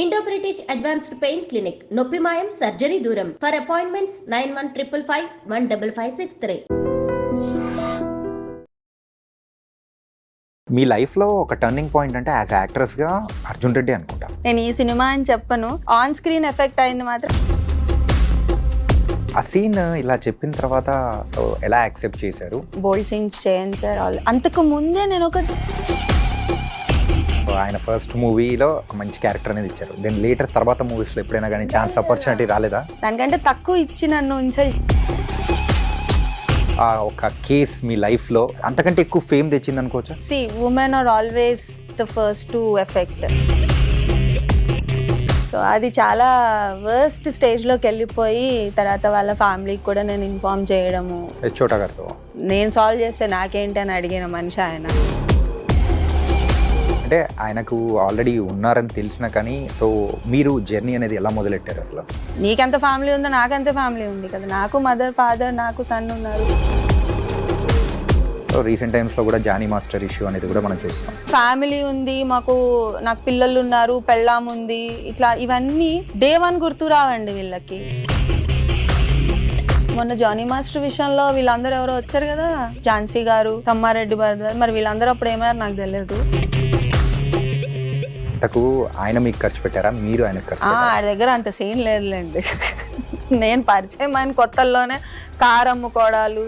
Indo British advanced pain clinic, నొప్పి మాయం, surgery దూరం. For appointments 9155515563. మీ లైఫ్లో ఒక టర్నింగ్ పాయింట్ అంటే యాజ్ యాక్ట్రెస్గా అర్జున్ రెడ్డి అనుకుంటా. నేను ఈ సినిమా అని చెప్పను, ఆన్ స్క్రీన్ ఎఫెక్ట్ అయింది మాత్రం. ఆ సీన్ ఇలా చెప్పిన తర్వాత సో ఎలా యాక్సెప్ట్ చేశారు? బోల్డ్ సీన్స్ చేయండి సార్. అంతకు ముందే నేను ఆయన ఫస్ట్ మూవీలో ఒక మంచి క్యారెక్టర్ అనేది ఇచ్చారు. దెన్ లేటర్ తర్వాత మూవీస్లో ఎప్పుడైనా కానీ ఛాన్స్ ఆపర్చునిటీ రాలేదా? దానికంటే తక్కువ ఇచ్చి నన్ను ఇన్సల్ట్. ఆ ఒక కేస్ మీ లైఫ్లో అంతకంటే ఎక్కువ ఫేమ్ తెచ్చింది అనుకోవచ్చా? See women are always the first to affect. So అది చాలా వర్స్ట్ స్టేజ్లోకి వెళ్ళిపోయి తర్వాత వాళ్ళ ఫ్యామిలీకి కూడా నేను ఇన్ఫార్మ్ చేయడము. చోటా గారితో నేను సాల్వ్ చేస్తే నాకేంటి అని అడిగిన మనిషి ఆయన. అంటే ఆయనకు ఆల్రెడీ ఉన్నారని తెలిసినా కానీ సో మీరు జర్నీ అనేది ఎలా మొదలెట్టారు అసలు? నీకెంత ఫ్యామిలీ ఉందో నాకంత ఫ్యామిలీ ఉంది కదా. నాకు మదర్, ఫాదర్, నాకు సన్ ఉన్నారు. సో రీసెంట్ టైమ్స్లో కూడా జానీ మాస్టర్ ఇష్యూ అనేది కూడా మనం చూస్తాం. ఫ్యామిలీ ఉంది, నాకు పిల్లలు ఉన్నారు, పెళ్ళాం ఉంది, ఇట్లా ఇవన్నీ డే వన్ గుర్తు రావండి వీళ్ళకి. మొన్న జానీ మాస్టర్ విషయంలో వీళ్ళందరూ ఎవరో వచ్చారు కదా, ఝాన్సీ గారు, తమ్మారెడ్డి బ్రదర్, మరి వీళ్ళందరూ అప్పుడు ఏమయ్యారు నాకు తెలియదు. ఇంతకు ఆయన మీకు ఖర్చు పెట్టారా, మీరు ఆయన ఖర్చు? ఆయన దగ్గర అంత సీన్ లేదులేండి. నేను పరిచయం ఆయన కొత్తల్లోనే కారు అమ్ముకోవడాలు.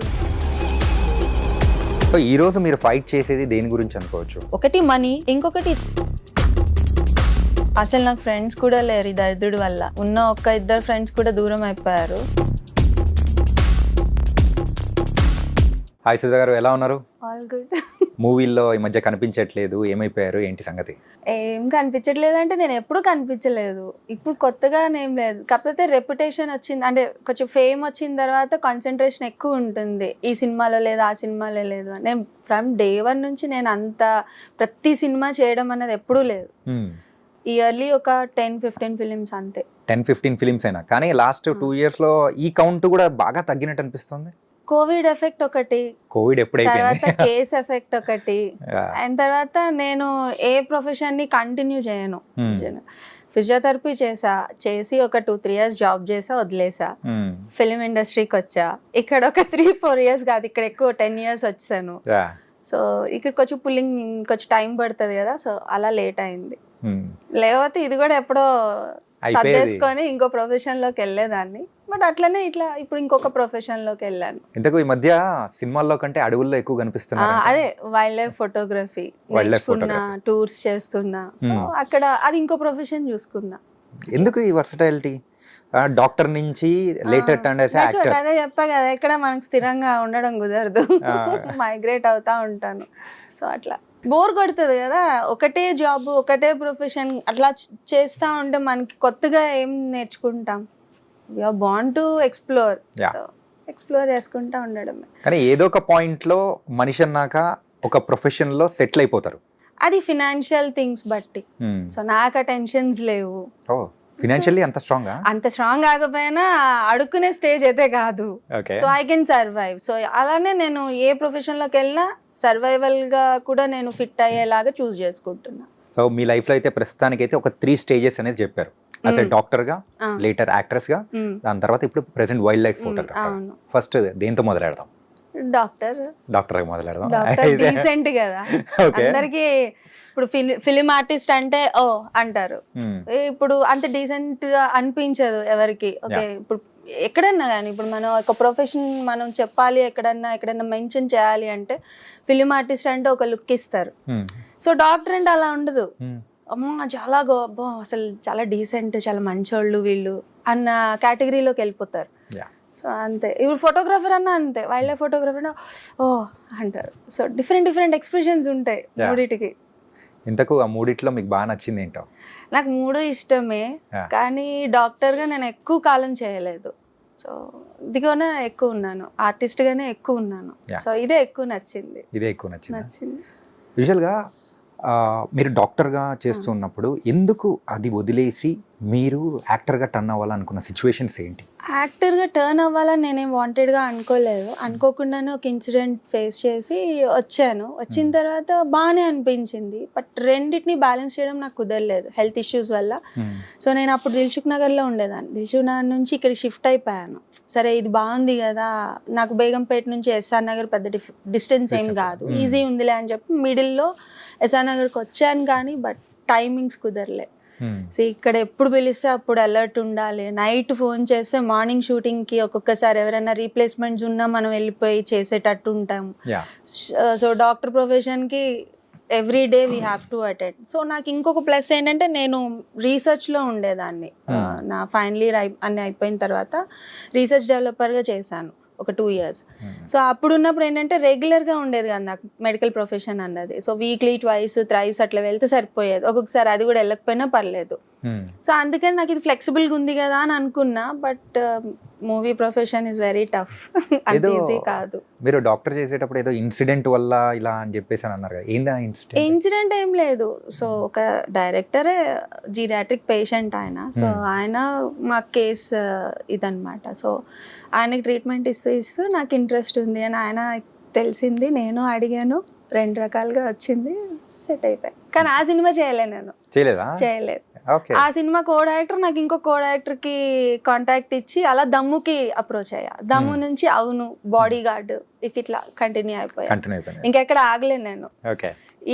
సో ఈ రోజు మీరు ఫైట్ చేసేది దేని గురించి అనుకోవచ్చు? ఒకటి మనీ, ఇంకొకటి అసలు నాకు ఫ్రెండ్స్ కూడా లేరు ఈ దరిద్రుడి వల్ల. ఉన్న ఒక్క ఇద్దరు ఫ్రెండ్స్ కూడా దూరం అయిపోయారు. హాయ్ సుధా గారు, ఎలా ఉన్నారు? All good. మూవీల్లో ఈ మధ్య కనిపించట్లేదు, ఏమైపోయారు, ఏంటి సంగతి? ఏం కనిపించట్లేదు అంటే నేను ఎప్పుడు కనిపించలేదు, ఇప్పుడు కొత్తగా ఏం లేదు. కాకపోతే రెప్యుటేషన్ వచ్చింది అంటే కొంచెం ఫేమ్ వచ్చిన తర్వాత కాన్సన్ట్రేషన్ ఎక్కువ ఉంటుంది. ఈ సినిమాలో లేదు, ఆ సినిమాలో లేదు. నేను ఫ్రమ్ డే వన్ నుంచి నేను అంత ప్రతి సినిమా చేయడం అనేది ఎప్పుడూ లేదు. ఇయర్లీ ఒక 10-15 ఫిలిమ్స్ అంతే. 10-15 ఫిలిమ్స్ అయినా కానీ లాస్ట్ 2 yearsలో ఈ కౌంట్ కూడా బాగా తగ్గినట్టు అనిపిస్తుంది. కోవిడ్ ఎఫెక్ట్ ఒకటి, కోవిడ్ ఎప్పుడైపోయింది, తర్వాత కేస్ ఎఫెక్ట్ ఒకటి, అండ్ తర్వాత నేను ఏ ప్రొఫెషన్ ని కంటిన్యూ చేయను. ఫిజియోథెరపీ చేసి ఒక 2-3 years జాబ్ చేసా, వదిలేసా. ఫిలిం ఇండస్ట్రీకి వచ్చా. ఇక్కడ ఒక 3-4 years కాదు, ఇక్కడ ఎక్కువ 10 years వచ్చాను. సో ఇక్కడ కొంచెం పుల్లింగ్ కొంచెం టైం పడుతుంది కదా, సో అలా లేట్ అయింది. లేకపోతే ఇది కూడా ఎప్పుడో సర్దేసుకొని ఇంకో ప్రొఫెషన్ లోకి వెళ్ళేదాన్ని. బట్ అట్లనే ఇట్లా ఇప్పుడు ఇంకొక ప్రొఫెషన్ లోకి వెళ్ళాను. ఇంతకు ఈ మధ్య సినిమాల్లో కంటే అడవుల్లో ఎక్కువ కనిపిస్తున్నా. అదే వైల్డ్ లైఫ్ ఫోటోగ్రఫీ నేర్చుకున్నా, టూర్స్ చేస్తున్నా. సో అక్కడ అది ఇంకో ప్రొఫెషన్ చూసుకున్నా. ఎందుకు ఈ వర్సటైలిటీ? డాక్టర్ నుంచి లేటర్ టర్న్ చేసే యాక్టర్. అదే చెప్పా కదా, ఎక్కడ మనకు స్థిరంగా ఉండడం కుదరదు, మైగ్రేట్ అవుతా ఉంటాను. సో అట్లా బోర్ కొడుతుంది కదా, ఒకటే జాబ్ ఒకటే ప్రొఫెషన్ అట్లా చేస్తూ ఉంటే మనకి కొత్తగా ఏం నేర్చుకుంటాం? You're born to explore. So explore చేసుకుంటా ఉండడమే. కానీ ఏదో ఒక పాయింట్లో మనిషి అన్నాక ఒక ప్రొఫెషన్లో సెటిల్ అయిపోతారు. అది ఫినాన్షియల్ థింగ్స్ బట్టి. సో నాకు టెన్షన్స్ లేవు. ఫినాన్షియల్లీ అంత స్ట్రాంగ్ కాకపోయినా అడుక్కునే స్టేజ్ అయితే కాదు. So I can survive. So అలానే నేను ఏ ప్రొఫెషన్ లోకి వెళ్ళినా సర్వైవల్ గా కూడా నేను ఫిట్ అయ్యేలాగా చూస్ చేసుకుంటున్నా. సో మీ లైఫ్ లో అయితే ప్రస్తుతానికి అయితే ఒక 3 stages అనేది చెప్పారు. అసలు డాక్టర్ గా, లేటర్ యాక్ట్రెస్ గా, దాని తర్వాత ఇప్పుడు present wild life photographer. First దేంతో మొదలెడదాం? డాక్టర్ మొదలెడదాం. డీసెంట్ కదా అందరికి. ఇప్పుడు ఫిలిం ఆర్టిస్ట్ అంటే ఓ అంటారు, ఇప్పుడు అంత డీసెంట్ గా అనిపించదు ఎవరికి. ఓకే, ఇప్పుడు ఎక్కడన్నా కానీ ఇప్పుడు మనం ఒక ప్రొఫెషన్ మనం చెప్పాలి, ఎక్కడన్నా మెన్షన్ చేయాలి అంటే ఫిలిం ఆర్టిస్ట్ అంటే ఒక లుక్ ఇస్తారు. సో డాక్టర్ అంటే అలా ఉండదు. అమ్మ చాలా అసలు చాలా డీసెంట్, చాలా మంచోళ్ళు వీళ్ళు అన్న కేటగిరీలోకి వెళ్ళిపోతారు. సో అంతే. ఇప్పుడు ఫోటోగ్రాఫర్ అన్న అంతే, వైల్డ్ లైఫ్ ఫోటోగ్రాఫర్ ఓ అంటారు. సో డిఫరెంట్ ఎక్స్ప్రెషన్స్ ఉంటాయి మూడిటికి. ఇంతకు ఆ మూడిట్లో మీకు బాగా నచ్చింది ఏంటో? నాకు 3 ఇష్టమే, కానీ డాక్టర్గా నేను ఎక్కువ కాలం చేయలేదు. సో ఇదిగానే ఎక్కువ ఉన్నాను, ఆర్టిస్ట్గానే ఎక్కువ ఉన్నాను. సో ఇదే ఎక్కువ నచ్చింది. యూజువల్గా మీరు డాక్టర్గా చేస్తున్నప్పుడు ఎందుకు అది వదిలేసి మీరు యాక్టర్గా టర్న్ అవ్వాలనుకున్న సిచ్యువేషన్స్ ఏంటి? యాక్టర్గా టర్న్ అవ్వాలని నేనేం వాంటెడ్గా అనుకోలేదు. అనుకోకుండానే ఒక ఇన్సిడెంట్ ఫేస్ చేసి వచ్చాను. వచ్చిన తర్వాత బాగానే అనిపించింది. బట్ రెండింటిని బ్యాలెన్స్ చేయడం నాకు కుదరలేదు హెల్త్ ఇష్యూస్ వల్ల. సో నేను అప్పుడు దిల్సుఖ్ నగర్లో ఉండేదాన్ని. దిల్సుఖ్ నగర్ నుంచి ఇక్కడికి షిఫ్ట్ అయిపోయాను. సరే ఇది బాగుంది కదా, నాకు బేగంపేట నుంచి ఎస్ఆర్ నగర్ పెద్ద డిస్టెన్స్ ఏం కాదు, ఈజీ ఉందిలే అని చెప్పి మిడిల్లో ఎస్ఆర్ నగర్కి వచ్చాను. కానీ బట్ టైమింగ్స్ కుదరలే. సో ఇక్కడ ఎప్పుడు పిలిస్తే అప్పుడు అలర్ట్ ఉండాలి. నైట్ ఫోన్ చేస్తే మార్నింగ్ షూటింగ్కి ఒక్కొక్కసారి ఎవరైనా రీప్లేస్మెంట్స్ ఉన్నా మనం వెళ్ళిపోయి చేసేటట్టు ఉంటాము. సో డాక్టర్ ప్రొఫెషన్కి every day we have to attend. So నాకు ఇంకొక ప్లస్ ఏంటంటే నేను రీసెర్చ్లో ఉండేదాన్ని. నా ఫైనల్ ఇయర్ అన్ని అయిపోయిన తర్వాత రీసెర్చ్ డెవలపర్గా చేశాను ఒక 2 years. సో అప్పుడు ఉన్నప్పుడు ఏంటంటే రెగ్యులర్గా ఉండేది కదా నాకు మెడికల్ ప్రొఫెషన్ అన్నది. సో వీక్లీ 2, 3 అట్లా వెళ్తే సరిపోయేది. ఒక్కొక్కసారి అది కూడా వెళ్ళకపోయినా పర్లేదు. సో అందుకని నాకు ఇది ఫ్లెక్సిబుల్గా ఉంది కదా అని అనుకున్నా. But movie profession is very tough. అంత ఈజీ కాదు. మీరు డాక్టర్ చేసేటప్పుడు ఏదో ఇన్సిడెంట్ వల్ల ఇలా అని చెప్పేసి అన్నారు కదా, ఏందా ఇన్సిడెంట్? ఇన్సిడెంట్ ఏం లేదు. సో ఒక డైరెక్టరే జీరియాట్రిక్ పేషెంట్ ఆయన. సో ఆయన మా కేస్ ఇదనమాట. సో ఆయనకి ట్రీట్మెంట్ ఇస్తూ నాకు ఇంట్రెస్ట్ ఉంది అని ఆయన తెలిసింది. నేను అడిగాను, 2 రకాలుగా వచ్చింది, సెట్ అయిపోయాయి. కానీ ఆ సినిమా నేను చేయలేదు. ఆ సినిమా కో డైరెక్టర్ నాకు ఇంకో కో డైరెక్టర్కి కాంటాక్ట్ ఇచ్చి అలా దమ్ముకి అప్రోచ్ అయ్యా. దమ్ము నుంచి అవును, బాడీ గార్డ్ ఇట్లా కంటిన్యూ అయిపోయా. ఇంకెక్కడ ఆగలేను నేను.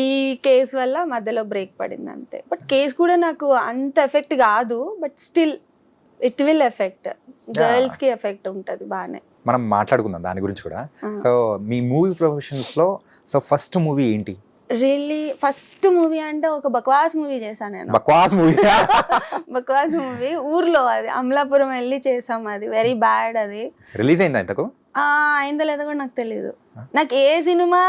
ఈ కేసు వల్ల మధ్యలో బ్రేక్ పడింది అంతే. బట్ కేసు కూడా నాకు అంత ఎఫెక్ట్ కాదు. But still it will effect, girls కి ఎఫెక్ట్ ఉంటుంది బాగానే. మనం మాట్లాడుకుందాం దాని గురించి కూడా. సో మీ మూవీ ప్రొఫెషన్స్ లో సో ఫస్ట్ మూవీ ఏంటి? రియల్లీ ఫస్ట్ మూవీ అంటే ఒక బక్వాస్ మూవీ చేశాను నేను. బక్వాస్ మూవీ ఊర్లో, అది అమలాపురం వెళ్ళి చేసాం. అది వెరీ బ్యాడ్. అది రిలీజ్ అయిందా ఇంతకు? అయిందో లేదో కూడా నాకు తెలీదు. నాకు ఏ సినిమా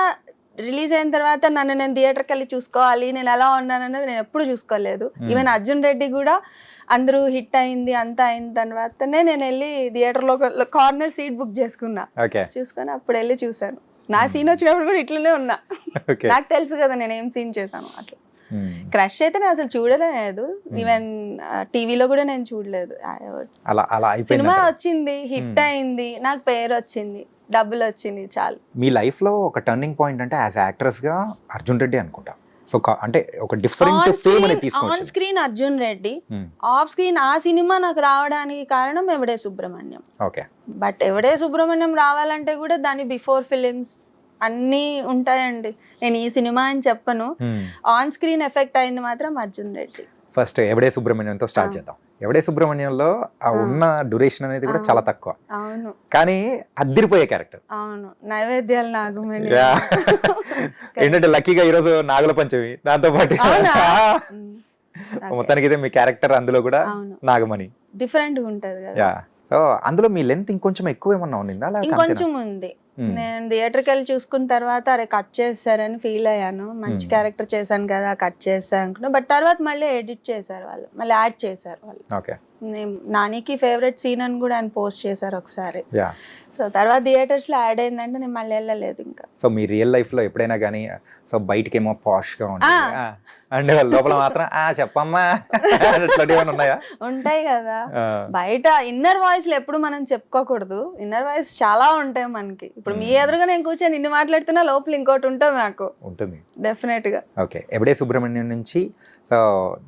రిలీజ్ అయిన తర్వాత నన్ను నేను థియేటర్కి వెళ్ళి చూసుకోవాలి, నేను ఎలా ఉన్నాను అన్నది నేను ఎప్పుడు చూసుకోలేదు. ఈవెన్ అర్జున్ రెడ్డి కూడా అందరూ హిట్ అయింది అంతా అయిన తర్వాతనే నేను వెళ్ళి థియేటర్లో కార్నర్ సీట్ బుక్ చేసుకున్నా. చూసుకొని అప్పుడు వెళ్ళి చూసాను. నా సీన్ వచ్చినప్పుడు కూడా ఇట్లనే ఉన్నా. నాకు తెలుసు కదా నేను ఏం సీన్ చేశాను. అట్లా క్రష్ అయితే నేను అసలు చూడలేదు. ఈవెన్ టీవీలో కూడా నేను చూడలేదు. సినిమా వచ్చింది, హిట్ అయింది, నాకు పేరు వచ్చింది, డబ్బులు వచ్చింది, చాలు. మీ లైఫ్ లో ఒక టర్నింగ్ పాయింట్ అంటే యాజ్ యాక్ట్రెస్ గా అర్జున్ రెడ్డి అనుకుంటా. సో అంటే ఒక డిఫరెంట్ ఫేమ్ అనేది తీసుకొచ్చింది. On screen Arjun Reddy, off screen ఆ సినిమా నాకు రావడానికి కారణం ఎవడే సుబ్రహ్మణ్యం. ఓకే. బట్ ఎవడే సుబ్రహ్మణ్యం రావాలంటే కూడా దాని బిఫోర్ ఫిలిమ్స్ అన్నీ ఉంటాయండి. నేను ఈ సినిమా అని చెప్పను. ఆన్ స్క్రీన్ ఎఫెక్ట్ అయింది మాత్రం అర్జున్ రెడ్డి. ఫస్ట్ ఎవడే సుబ్రహ్మణ్యంతో స్టార్ట్ చేద్దాం. ఎవడే సుబ్రహ్మణ్యంలో ఆ ఉన్న డ్యూరేషన్ అనేది కూడా చాలా తక్కువ. అవును. కానీ అద్దిరిపోయే క్యారెక్టర్. అవును. నైవేద్యాలు నాగమణి. ఏంటంటే లక్కీగా ఈరోజు నాగుల పంచమి, దాంతో పాటు మొత్తానికి అయితే మీ క్యారెక్టర్ అందులో కూడా నాగమణి డిఫరెంట్ గా ఉంటది కదా. సో అందులో మీ లెంత్ ఇంకొంచెం ఎక్కువ ఏమన్నా ఉండిందా? ఇంకొంచెం ఉంది. నేను థియేటర్కి వెళ్ళి చూసుకున్న తర్వాత అరే కట్ చేస్తారని ఫీల్ అయ్యాను. మంచి క్యారెక్టర్ చేశాను కదా, కట్ చేస్తారు అనుకున్నా. బట్ తర్వాత మళ్ళీ ఎడిట్ చేశారు వాళ్ళు, మళ్ళీ యాడ్ చేశారు వాళ్ళు. నానికి ఫేవరెట్ సీన్ అని కూడా ఆయన పోస్ట్ చేశారు ఒకసారి. సో తర్వాత థియేటర్స్ లో యాడ్ అయిందంటే నేను మళ్ళీ వెళ్ళలేదు ఇంకా. సో మీ రియల్ లైఫ్ లో ఎప్పుడైనా కానీ సో బయటకేమో పాష్ గా ఉంటుంది అంటే లోపల మాత్రం చెప్పమ్మా ఉన్నాయా? ఉంటాయి కదా. బయట ఇన్నర్ వాయిస్ ఎప్పుడు మనం చెప్పుకోకూడదు. ఇన్నర్ వాయిస్ చాలా ఉంటాయి మనకి. ఇప్పుడు మీ ఎదురుగా నేను కూర్చొని ఇన్ని మాట్లాడుతున్నా, లోపల ఇంకోటి ఉంటుంది నాకు. ఉంటుంది డెఫినెట్ గా. ఓకే. ఎవడే సుబ్రహ్మణ్యం నుంచి so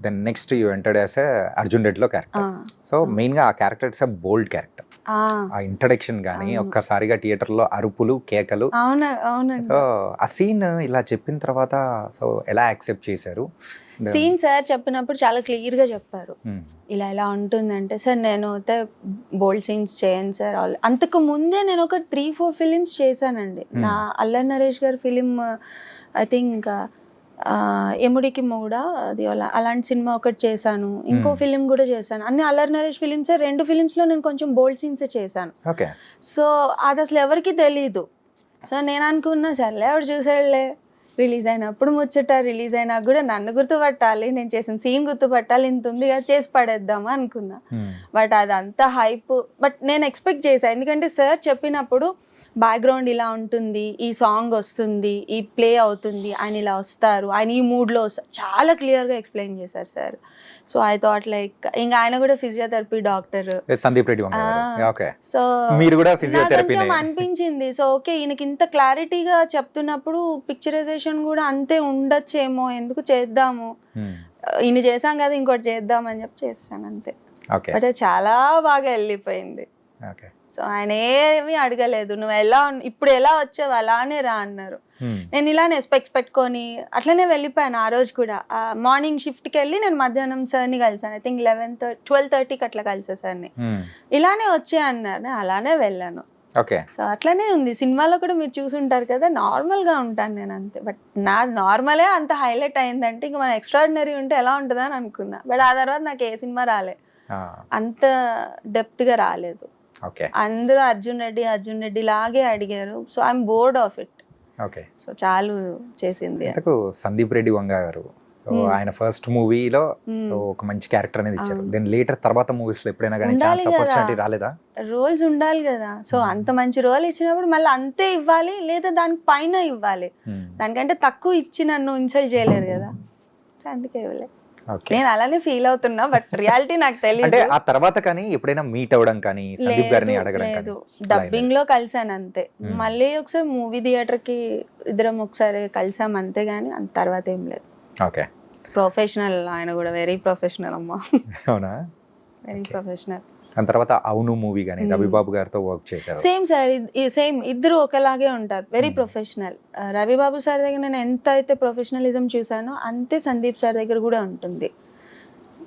then next you entered as Arjun రెడ్డిలో క్యారెక్టర్. సో మెయిన్ గా ఆ క్యారెక్టర్ ఇట్స్ బోల్డ్ క్యారెక్టర్. ఆ ఇంట్రడక్షన్ గానీ ఒక్కసారిగా థియేటర్ లో అరుపులు, కేకలు. సో ఆ సీన్ ఇలా చెప్పిన తర్వాత సో ఎలా యాక్సెప్ట్ చేశారు? సీన్ సార్ చెప్పినప్పుడు చాలా క్లియర్ గా చెప్పారు, ఇలా ఇలా ఉంటుందంటే. సార్ నేను అయితే బోల్డ్ సీన్స్ చేయను సార్. అంతకు ముందే నేను ఒక 3-4 ఫిలిమ్స్ చేశానండి. నా అల్లరి నరేష్ గారి ఫిలిం ఐ థింక్ ఎముడికి మూడా, అది అలాంటి సినిమా ఒకటి చేశాను. ఇంకో ఫిలిం కూడా చేశాను. అన్ని అల్లరి నరేష్ ఫిలిమ్స్. 2 ఫిలిమ్స్ లో నేను కొంచెం బోల్డ్ సీన్స్ చేశాను. సో అది అసలు ఎవరికి తెలీదు. సో నేను అనుకున్నా సర్లే ఎవరు చూసాడులే, రిలీజ్ అయినప్పుడు ముచ్చట, రిలీజ్ అయినా కూడా నన్ను గుర్తుపట్టాలి, నేను చేసిన సీన్ గుర్తుపట్టాలి, ఇంత ఉంది కదా చేసి పడేద్దామా అనుకున్నా. బట్ అదంతా హైప్. బట్ నేను ఎక్స్పెక్ట్ చేశాను, ఎందుకంటే సార్ చెప్పినప్పుడు బ్యాక్గ్రౌండ్ ఇలా ఉంటుంది, ఈ సాంగ్ వస్తుంది, ఈ ప్లే అవుతుంది, ఆయన ఇలా వస్తారు, ఆయన ఈ మూడ్లో వస్తారు, చాలా క్లియర్గా ఎక్స్ప్లెయిన్ చేశారు sir. So I thought like ఇంకా ఆయన కూడా ఫిజియోథెరపీ డాక్టర్, సందీప్ రెడ్డి వంగ గారు. ఓకే. సో మీరు కూడా నాకు ఫిజియోథెరపీ కొంచెం అనిపించింది. సో ఓకే, ఈయనకి ఇంత క్లారిటీగా చెప్తున్నప్పుడు పిక్చరైజేషన్ కూడా అంతే ఉండొచ్చేమో, ఎందుకు చేద్దాము, ఈయన చేసాం కదా ఇంకోటి చేద్దాం అని చెప్పి చేస్తాను అంతే. ఓకే. బట్ అది చాలా బాగా వెళ్ళిపోయింది. ఓకే. సో ఆయన ఏమీ అడగలేదు, నువ్వు ఎలా ఇప్పుడు ఎలా వచ్చావు అలానే రా అన్నారు. నేను ఇలానే స్పెక్స్ పెట్టుకొని అట్లనే వెళ్ళిపోయాను ఆ రోజు కూడా. మార్నింగ్ షిఫ్ట్కి వెళ్ళి నేను మధ్యాహ్నం సార్ని కలిసాను. ఐ థింక్ 12:30కి అట్లా కలిసా సార్ని. ఇలానే వచ్చే అన్నారు, నేను అలానే వెళ్ళాను. ఓకే. సో అట్లనే ఉంది. సినిమాలో కూడా మీరు చూసుంటారు కదా, నార్మల్గా ఉంటాను నేను అంతే. బట్ నా నార్మలే అంత హైలైట్ అయిందంటే ఇంకా మన ఎక్స్ట్రాడినరీ ఉంటే ఎలా ఉంటుందా అని అనుకున్నా. బట్ ఆ తర్వాత నాకు ఏ సినిమా రాలే, అంత డెప్త్గా రాలేదు. ఓకే. అందరూ అర్జున్ రెడ్డి లాగే అడిగారు. So I'm board of it. Okay. So చాలు చేసింది. సందీప్ రెడ్డి వంగ గారు, సో ఆయన ఫస్ట్ మూవీలో సో ఒక మంచి క్యారెక్టర్ అనేది ఇచ్చారు. దెన్ లేటర్ తర్వాత మూవీస్ లో ఎప్పుడైనా కానీ ఛాన్స్ ఆపర్చునిటీ రాలేదా? రోల్స్ ఉండాలి కదా. సో అంత మంచి రోల్ ఇచ్చినప్పుడు మళ్ళీ అంతే ఇవ్వాలి, లేదా దాని పైన ఇవ్వాలి. దానికంటే తక్కువ ఇచ్చి నన్ను ఇన్సల్ట్ చేయలేరు కదా. సో అందుకే ఇవ్వలేదు. నేను అలానే ఫీల్ అవుతున్నా, బట్ రియాలిటీ నాకు తెలియదు. అంటే ఆ తర్వాత కానీ ఎప్పుడైనా మీట్ అవ్వడం కానీ సందీప్ గారిని అడగడం కానీ? డబ్బింగ్ లో కలిసాను అంతే. మళ్ళీ ఒకసారి మూవీ థియేటర్ కి ఇద్దరం ఒకసారి కలిసాం అంతే, గానీ అంత తర్వాత ఏం లేదు. ఓకే. ప్రొఫెషనల్, ఆయన కూడా వెరీ ప్రొఫెషనల్ అమ్మా. అవునా? Very professional. దాని తర్వాత అవును మూవీ కానీ రవిబాబు గారితో వర్క్ చేశారు. సేమ్ సార్, సేమ్ ఇద్దరు ఒకలాగే ఉంటారు, వెరీ ప్రొఫెషనల్. రవిబాబు సార్ దగ్గర నేను ఎంత అయితే ప్రొఫెషనలిజం చూసానో అంతే సందీప్ సార్ దగ్గర కూడా ఉంటుంది.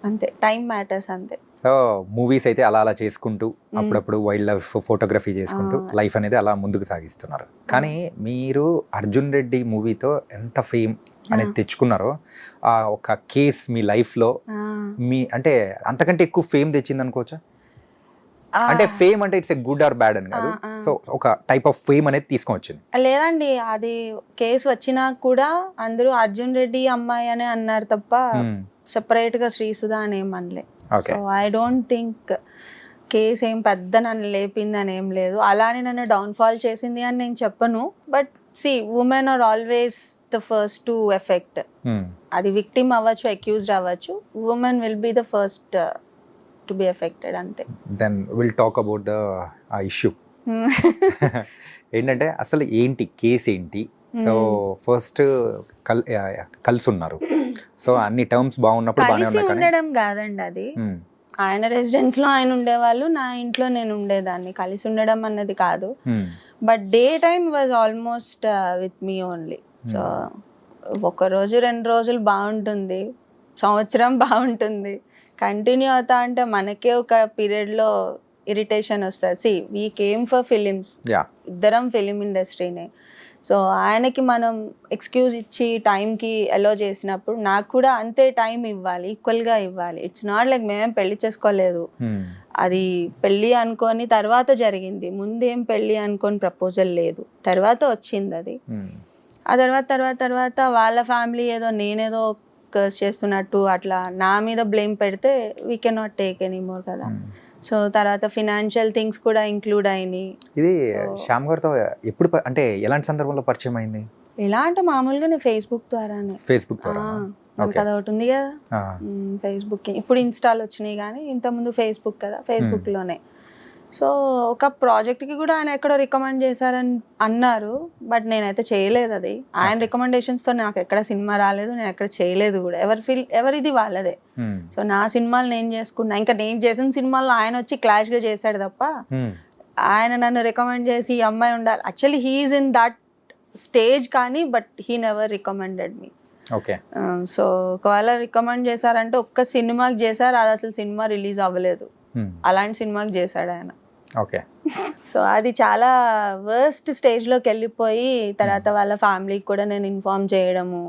అంతే, టైం మ్యాటర్స్ అంతే. సో మూవీస్ అయితే అలా అలా చేసుకుంటూ అప్పుడప్పుడు వైల్డ్ లైఫ్ ఫోటోగ్రఫీ చేసుకుంటూ లైఫ్ అనేది అలా ముందుకు సాగిస్తున్నారు. కానీ మీరు అర్జున్ రెడ్డి మూవీతో ఎంత ఫేమ్ అనేది తెచ్చుకున్నారో, ఆ ఒక కేస్ మీ లైఫ్లో మీ అంటే అంతకంటే ఎక్కువ ఫేమ్ తెచ్చింది అనుకోవచ్చా? అంటే ఫేమ్ అంటే it's a good or bad అని కాదు, సో ఒక టైప్ ఆఫ్ ఫేమ్ అనేది తీసుకొచ్చింది. లేదండి, అది కేసు వచ్చినా కూడా అందరూ అర్జున్ రెడ్డి అమ్మాయి అనే అన్నారు తప్ప సెపరేట్ గా శ్రీసుధా అని ఏం అనలే. So I don't think case ఏం పెద్ద నన్ను లేపింది అని ఏం లేదు. అలానే నన్ను డౌన్ఫాల్ చేసింది అని నేను చెప్పను. But see, women are always the first to affect. అది విక్టిమ్ అవ్వచ్చు, అక్యూజ్డ్ అవ్వచ్చు, women will be the first to be affected అంతే. Then will talk about the issue. ఏంటంటే అసలు ఏంటి కేసు ఏంటి? సో ఫస్ట్ కలిసి ఉన్నారు, సో అన్ని టర్మ్స్ బాగున్నప్పుడు బాగానే కలిసి ఉన్నాయి. ఉండడం కాదండి, అది ఆయన రెసిడెన్స్ లో ఆయన ఉండేవాళ్ళు, నా ఇంట్లో నేను ఉండేదాన్ని. కలిసి ఉండడం అన్నది కాదు. But day time was almost with me only. So ఒక రోజు 2 రోజులు బాగుంటుంది, సంవత్సరం బాగుంటుంది, కంటిన్యూ అవుతా అంటే మనకే ఒక పీరియడ్ లో ఇరిటేషన్ వస్తుంది. See, we came for films, ఇద్దరం ఫిలిం ఇండస్ట్రీనే. సో ఆయనకి మనం ఎక్స్క్యూజ్ ఇచ్చి టైంకి అలో చేసినప్పుడు నాకు కూడా అంతే టైం ఇవ్వాలి, ఈక్వల్గా ఇవ్వాలి. ఇట్స్ నాట్ లైక్ మేమేం పెళ్లి చేసుకోలేదు, అది పెళ్ళి అనుకొని తర్వాత జరిగింది. ముందేం పెళ్ళి అనుకొని ప్రపోజల్ లేదు, తర్వాత వచ్చింది అది. ఆ తర్వాత వాళ్ళ ఫ్యామిలీ ఏదో నేనేదో కర్స్ చేస్తున్నట్టు అట్లా నా మీద బ్లేమ్ పెడితే we cannot take any more కదా. సో తర్వాత ఫినాన్షియల్ థింగ్స్ కూడా ఇంక్లూడ్ అయినాయి. ఇది శ్యామ్ గారితో ఎప్పుడు అంటే ఎలాంటి సందర్భంలో పరిచయం అయింది? ఎలా అంటే మామూలుగా నేను ఫేస్బుక్ ద్వారానే. ఫేస్బుక్ ద్వారా? మనకు అది ఒకటి ఉంది కదా ఫేస్బుక్. ఇప్పుడు ఇన్స్టాల్ వచ్చినాయి కానీ ఇంతకుముందు ఫేస్బుక్ కదా, ఫేస్బుక్ లోనే. సో ఒక ప్రాజెక్ట్కి కూడా ఆయన ఎక్కడో రికమెండ్ చేశారని అన్నారు, బట్ నేనైతే చేయలేదు అది. ఆయన రికమెండేషన్స్తో నాకు ఎక్కడ సినిమా రాలేదు, నేను ఎక్కడ చేయలేదు కూడా. ఎవరిది వాళ్ళదే. సో నా సినిమాలు నేను చేసుకున్నా. ఇంకా నేను చేసిన సినిమాల్లో ఆయన వచ్చి క్లాష్గా చేశాడు తప్ప ఆయన నన్ను రికమెండ్ చేసి ఈ అమ్మాయి ఉండాలి. Actually he is in that stage కానీ, but he never recommended me. Okay. So ఒకవేళ రికమెండ్ చేశారంటే ఒక్క సినిమాకి చేశారు, అది అసలు సినిమా రిలీజ్ అవ్వలేదు. అలాంటి సినిమాకి చేశాడు ఆయన. ఓకే. సో అది చాలా వర్స్ట్ స్టేజ్లోకి వెళ్ళిపోయి తర్వాత వాళ్ళ ఫ్యామిలీకి కూడా నేను ఇన్ఫార్మ్ చేయడము.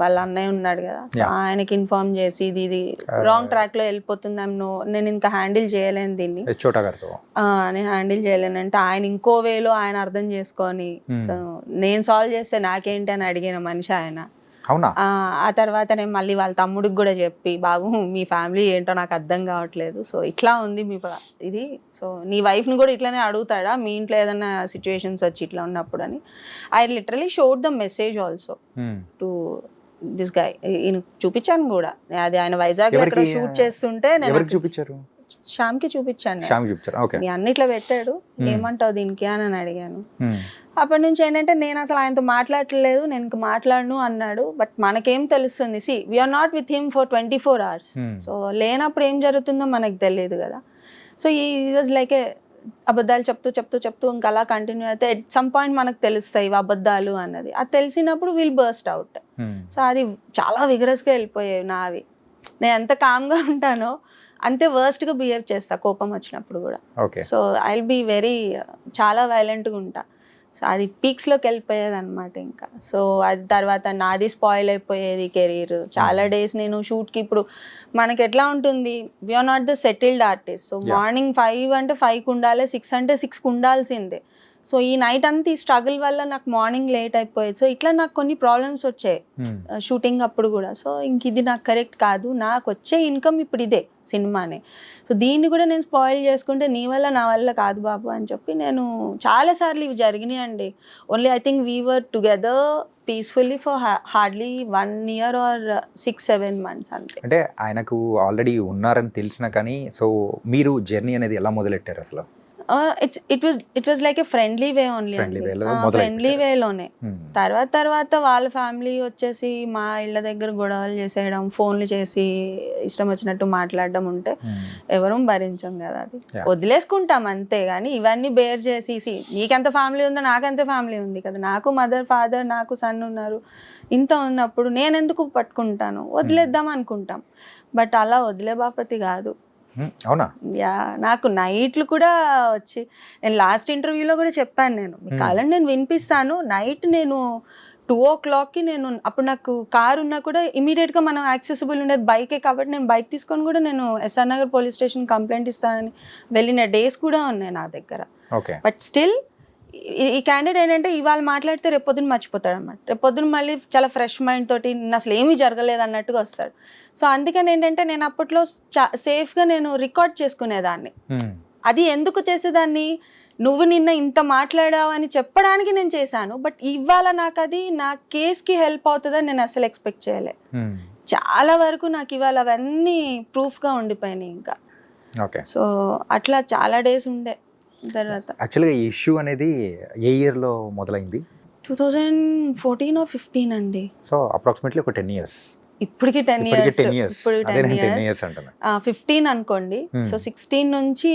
వాళ్ళ అన్నయ్య ఉన్నాడు కదా, సో ఆయనకి ఇన్ఫార్మ్ చేసి ఇది రాంగ్ ట్రాక్ లో వెళ్ళిపోతుంది, నేను ఇంకా హ్యాండిల్ చేయలేను దీన్ని, నేను హ్యాండిల్ చేయలేనంటే ఆయన ఇంకో వేలో ఆయన అర్థం చేసుకొని, సో నేను సాల్వ్ చేస్తే నాకేంటి అని అడిగిన మనిషి ఆయన. అవునా? ఆ తర్వాత నేను మళ్ళీ వాళ్ళ తమ్ముడికి కూడా చెప్పి, బాబు మీ ఫ్యామిలీ ఏంటో నాకు అర్థం కావట్లేదు, సో ఇట్లా ఉంది మీ ఇది, సో నీ వైఫ్ని కూడా ఇట్లానే అడుగుతాడా మీ ఇంట్లో ఏదైనా సిచ్యువేషన్స్ వచ్చి ఇట్లా ఉన్నప్పుడు అని. I literally showed the message also to this guy. ఈయన చూపించాను కూడా, అది ఆయన వైజాగ్ ఎక్కడ షూట్ చేస్తుంటే నేను చూపించారు, శ్యామ్కి చూపించాను. మీ అన్నిట్లో పెట్టాడు, ఏమంటావు దీనికి అని అడిగాను. అప్పటి నుంచి ఏంటంటే నేను అసలు ఆయనతో మాట్లాడలేదు, నేను ఇంక మాట్లాడను అన్నాడు. బట్ మనకేం తెలుస్తుంది, see we are not with him for 24 hours. So లేనప్పుడు ఏం జరుగుతుందో మనకు తెలియదు కదా. సో ఈ వాజ్ లైక్ ఏ అబద్ధాలు చెప్తూ ఇంకా అలా కంటిన్యూ అయితే ఎట్ సమ్ పాయింట్ మనకు తెలుస్తాయి ఇవి అబద్ధాలు అన్నది. అది తెలిసినప్పుడు విల్ బర్స్ట్ అవుట్. సో అది చాలా విగరస్గా వెళ్ళిపోయాయి నావి. నేను ఎంత కామ్గా ఉంటానో అంతే వర్స్ట్గా బిహేవ్ చేస్తా కోపం వచ్చినప్పుడు కూడా. So I will be very చాలా వైలెంట్గా ఉంటా. సో అది పీక్స్లోకి వెళ్ళిపోయేది అనమాట ఇంకా. సో అది తర్వాత నాది స్పాయిల్ అయిపోయేది కెరీర్. చాలా డేస్ నేను షూట్కి, ఇప్పుడు మనకి ఎట్లా ఉంటుంది, we are not the settled artist. So morning 5 అంటే 5కి ఉండాలి, 6 అంటే 6కి ఉండాల్సిందే. సో ఈ నైట్ అంతా ఈ స్ట్రగుల్ వల్ల నాకు మార్నింగ్ లేట్ అయిపోయేది. సో ఇట్లా నాకు కొన్ని ప్రాబ్లమ్స్ వచ్చాయి షూటింగ్ అప్పుడు కూడా. సో ఇంక ఇది నాకు కరెక్ట్ కాదు, నాకు వచ్చే ఇన్కమ్ ఇప్పుడు ఇదే సినిమానే. సో దీన్ని కూడా నేను స్పాయిల్ చేసుకుంటే నీ వల్ల నా వల్ల కాదు బాబు అని చెప్పి నేను చాలాసార్లు ఇవి జరిగినాయండి. Only I think we were together peacefully for hardly 1 year or 6-7 months అంతే. అంటే ఆయనకు ఆల్రెడీ ఉన్నారని తెలిసినా కానీ, సో మీరు జర్నీ అనేది ఎలా మొదలెట్టారు అసలు? It was like a friendly way only, friendly వేలోనే. తర్వాత వాళ్ళ ఫ్యామిలీ వచ్చేసి మా ఇళ్ళ దగ్గర గొడవలు చేసేయడం, ఫోన్లు చేసి ఇష్టం వచ్చినట్టు మాట్లాడడం ఉంటే ఎవరూ భరించం కదా, అది వదిలేసుకుంటాం అంతే. కానీ ఇవన్నీ బేర్ చేసి, నీకెంత ఫ్యామిలీ ఉందో నాకెంత ఫ్యామిలీ ఉంది కదా, నాకు మదర్ ఫాదర్ నాకు సన్ ఉన్నారు, ఇంత ఉన్నప్పుడు నేను ఎందుకు పట్టుకుంటాను, వదిలేద్దాం అనుకుంటాం. బట్ అలా వదిలే బాపతి కాదు. అవునా? యా, నాకు నైట్లు కూడా వచ్చి, నేను లాస్ట్ ఇంటర్వ్యూలో కూడా చెప్పాను, నేను మీ కాలం నేను వినిపిస్తాను. నైట్ నేను 2 o'clockకి నేను, అప్పుడు నాకు కారు ఉన్నా కూడా ఇమీడియట్గా మనం యాక్సెసిబుల్ ఉండేది బైకే కాబట్టి నేను బైక్ తీసుకొని కూడా నేను SR Nagar police station complaint ఇస్తానని వెళ్ళిన డేస్ కూడా ఉన్నాయి నా దగ్గర. బట్ స్టిల్ ఈ క్యాండిడేట్ ఏంటంటే ఇవాళ మాట్లాడితే రేపొద్దున మర్చిపోతాడు అనమాట. రేపొద్దున మళ్ళీ చాలా ఫ్రెష్ మైండ్ తోటి అసలు ఏమీ జరగలేదు అన్నట్టుగా వస్తాడు. సో అందుకని ఏంటంటే నేను అప్పట్లో సేఫ్గా నేను రికార్డ్ చేసుకునేదాన్ని. అది ఎందుకు చేసేదాన్ని, నువ్వు నిన్న ఇంత మాట్లాడావు అని చెప్పడానికి నేను చేశాను. బట్ ఇవాళ నాకు అది నా కేస్కి హెల్ప్ అవుతుందని నేను అసలు ఎక్స్పెక్ట్ చేయలే. చాలా వరకు నాకు ఇవాళ అవన్నీ ప్రూఫ్గా ఉండిపోయినాయి ఇంకా. సో అట్లా చాలా డేస్ ఉండే. తర్వాత యాక్చువల్గా ఈ ఇష్యూ అనేది ఏ ఇయర్లో మొదలైంది? 2014 or 15 అండి. సో అప్రాక్సిమేట్లీ ఒక 10 years. ఇప్పటికి 10 years. ఇప్పుడు 10 years అంటున్నా. 15 అనుకోండి. సో 16 నుంచి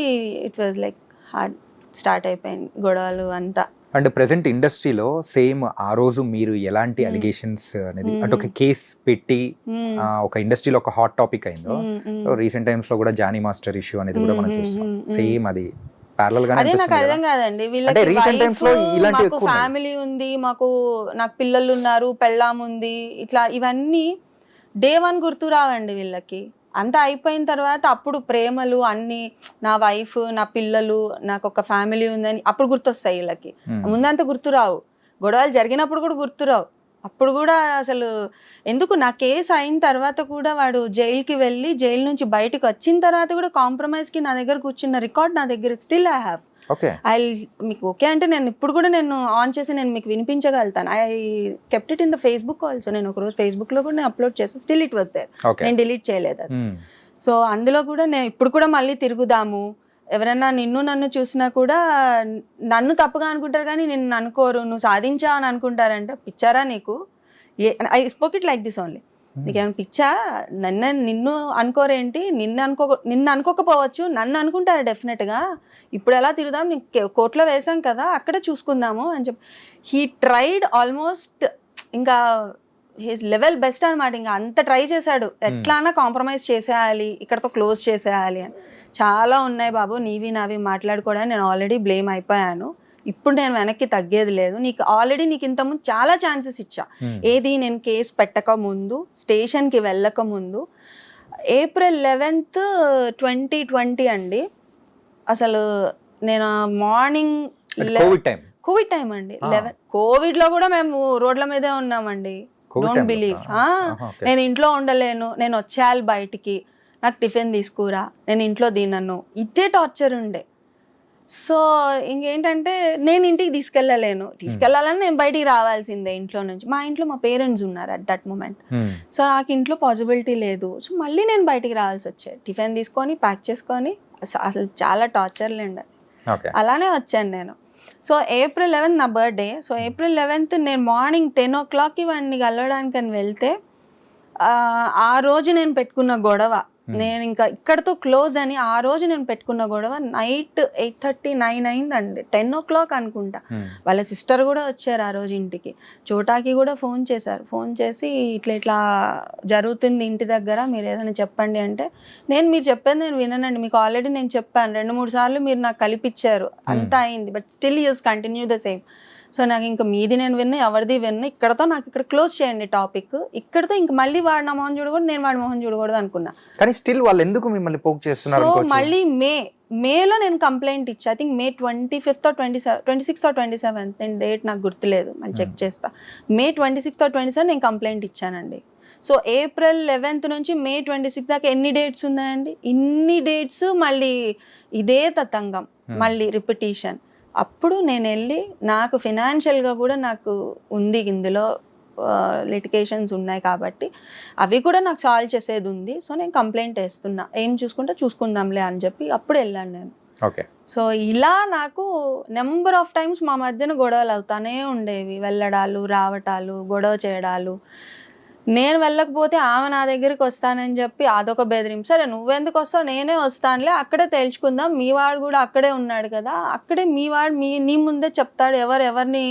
it was like hard start అయిపోయింది గొడవలు అంతా. అండ్ ప్రెసెంట్ ఇండస్ట్రీలో సేమ్ ఆ రోజు మీరు ఎలాంటి అలిగేషన్స్ అనేది అంటే ఒక కేస్ పెట్టి ఒక ఇండస్ట్రీలో ఒక హాట్ టాపిక్ అయిందో, సో రీసెంట్ టైమ్స్ లో కూడా జానీ మాస్టర్ ఇష్యూ అనేది కూడా మనం చూస్తాం. సేమ్ అది అదే నాకు అర్థం కాదండి. వీళ్ళకి మాకు ఫ్యామిలీ ఉంది, నాకు పిల్లలు ఉన్నారు, పెళ్ళాం ఉంది, ఇట్లా ఇవన్నీ డే 1 గుర్తు రావండి వీళ్ళకి. అంతా అయిపోయిన తర్వాత అప్పుడు ప్రేమలు అన్ని, నా వైఫ్ నా పిల్లలు నాకు ఒక ఫ్యామిలీ ఉందని అప్పుడు గుర్తొస్తాయి వీళ్ళకి. ముందంతా గుర్తురావు. గొడవలు జరిగినప్పుడు కూడా గుర్తురావు. అప్పుడు కూడా అసలు ఎందుకు, నా కేసు అయిన తర్వాత కూడా వాడు జైలుకి వెళ్ళి జైలు నుంచి బయటకు వచ్చిన తర్వాత కూడా కాంప్రమైజ్కి నా దగ్గర కూర్చున్న రికార్డ్ నా దగ్గర స్టిల్ ఐ హ్యావ్. మీకు ఓకే అంటే నేను ఇప్పుడు కూడా నేను ఆన్ చేసి నేను మీకు వినిపించగలుగుతాను. I kept it in the Facebook also. నేను ఒకరోజు ఫేస్బుక్లో కూడా నేను అప్లోడ్ చేస్తాను. Still it was there. నేను డిలీట్ చేయలేదు అది. సో అందులో కూడా నేను ఇప్పుడు కూడా మళ్ళీ తిరుగుదాము, ఎవరైనా నన్ను చూసినా కూడా నన్ను తప్పుగా అనుకుంటారు కానీ నిన్ను అనుకోరు, నువ్వు సాధించా అని అనుకుంటారంట. పిచ్చారా నీకు? I spoke it like this only. నీకేమైనా పిచ్చా? నిన్ను అనుకోరేంటి? నిన్ను అనుకోకపోవచ్చు, నన్ను అనుకుంటారు డెఫినెట్గా. ఇప్పుడు ఎలా తిరుగుదాం, నీకు కోర్టులో వేసాం కదా అక్కడే చూసుకుందాము అని చెప్పి హీ ట్రైడ్ ఆల్మోస్ట్, ఇంకా హిస్ లెవెల్ బెస్ట్ అనమాట. ఇంకా అంత ట్రై చేశాడు, ఎట్లానా కాంప్రమైజ్ చేసేయాలి, ఇక్కడతో క్లోజ్ చేసేయాలి అని. చాలా ఉన్నాయి బాబు నీవి నావి మాట్లాడుకోవడానికి. నేను ఆల్రెడీ బ్లేమ్ అయిపోయాను. ఇప్పుడు నేను వెనక్కి తగ్గేది లేదు. నీకు ఇంతకుముందు చాలా ఛాన్సెస్ ఇచ్చా. ఏది, నేను కేసు పెట్టక ముందు, స్టేషన్కి వెళ్ళక ముందు, April 11th 2020 అండి. అసలు నేను మార్నింగ్ కోవిడ్ టైం అండి. 11 కోవిడ్లో కూడా మేము రోడ్ల మీదే ఉన్నామండి. COVID డోంట్ time లో? బిలీవ్. okay. నేను ఇంట్లో ఉండలేను, నేను వచ్చేయాలి బయటికి, నాకు టిఫిన్ తీసుకురా, నేను ఇంట్లో తినను, ఇదే టార్చర్ ఉండే. సో ఇంకేంటంటే నేను ఇంటికి తీసుకెళ్ళాలని నేను బయటికి రావాల్సిందే ఇంట్లో నుంచి. మా ఇంట్లో మా పేరెంట్స్ ఉన్నారు అట్ దట్ మూమెంట్. సో నాకు ఇంట్లో పాసిబిలిటీ లేదు. సో మళ్ళీ నేను బయటికి రావాల్సి వచ్చేది, టిఫిన్ తీసుకొని ప్యాక్ చేసుకొని. అసలు చాలా టార్చర్ లేండి. అలానే వచ్చాను నేను. సో April 11 నా బర్త్డే. సో April 11 నేను మార్నింగ్ 10 o'clock వాడిని కలవడానికి అని వెళ్తే ఆ రోజు నేను పెట్టుకున్న గొడవ, నేను ఇంకా ఇక్కడతో క్లోజ్ అని ఆ రోజు నేను పెట్టుకున్న గొడవ నైట్ 8:30, 9 అయిందండి. 10 o'clock అనుకుంటా. వాళ్ళ సిస్టర్ కూడా వచ్చారు ఆ రోజు ఇంటికి. చోటాకి కూడా ఫోన్ చేశారు. ఫోన్ చేసి ఇట్లా జరుగుతుంది ఇంటి దగ్గర, మీరు ఏదైనా చెప్పండి అంటే, మీరు చెప్పేది నేను విననండి, మీకు ఆల్రెడీ నేను చెప్పాను 2-3 సార్లు, మీరు నాకు కలిపిచ్చారు, అంతా అయింది, but still use continue the same. So నాకు ఇంకా మీది నేను విన్నా, ఎవరిది విన్నా, ఇక్కడతో నాకు ఇక్కడ క్లోజ్ చేయండి టాపిక్, ఇక్కడతో ఇంక మళ్ళీ వాడు నా మొహం చూడకూడదు, నేను వాడి మొహం చూడకూడదు అనుకున్నా. కానీ స్టిల్ వాళ్ళు ఎందుకు మిమ్మల్ని పోక్ చేస్తున్నారు? సో మళ్ళీ మేలో నేను కంప్లైంట్ ఇచ్చా. I think May 25th or 26th or 27th, నేను డేట్ నాకు గుర్తులేదు, మళ్ళీ చెక్ చేస్తా. May 26th or 27th నేను కంప్లైంట్ ఇచ్చానండి. సో April 11th నుంచి May 26th దాకా ఎన్ని డేట్స్ ఉన్నాయండి? ఇన్ని డేట్స్ మళ్ళీ ఇదే తతంగం, మళ్ళీ రిపిటీషన్. అప్పుడు నేను వెళ్ళి, నాకు ఫినాన్షియల్గా కూడా నాకు ఉంది ఇందులో, లిటిగేషన్స్ ఉన్నాయి కాబట్టి అవి కూడా నాకు సాల్వ్ చేసేది ఉంది. సో నేను కంప్లైంట్ వేస్తున్నా, ఏం చూసుకుందాంలే అని చెప్పి అప్పుడు వెళ్ళాను నేను. ఓకే. సో ఇలా నాకు నెంబర్ ఆఫ్ టైమ్స్ మా మధ్యన గొడవలు అవుతానే ఉండేవి, వెళ్ళడాలు, రావటాలు, గొడవ చేయడాలు. నేను వెళ్ళకపోతే ఆమె నా దగ్గరికి వస్తానని చెప్పి అదొక బెదిరింపు. సరే నువ్వెందుకు వస్తావు, నేనే వస్తానులే, అక్కడే తేల్చుకుందాం, మీ వాడు కూడా అక్కడే ఉన్నాడు కదా, అక్కడే మీ వాడు నీ ముందే చెప్తాడు ఎవరిని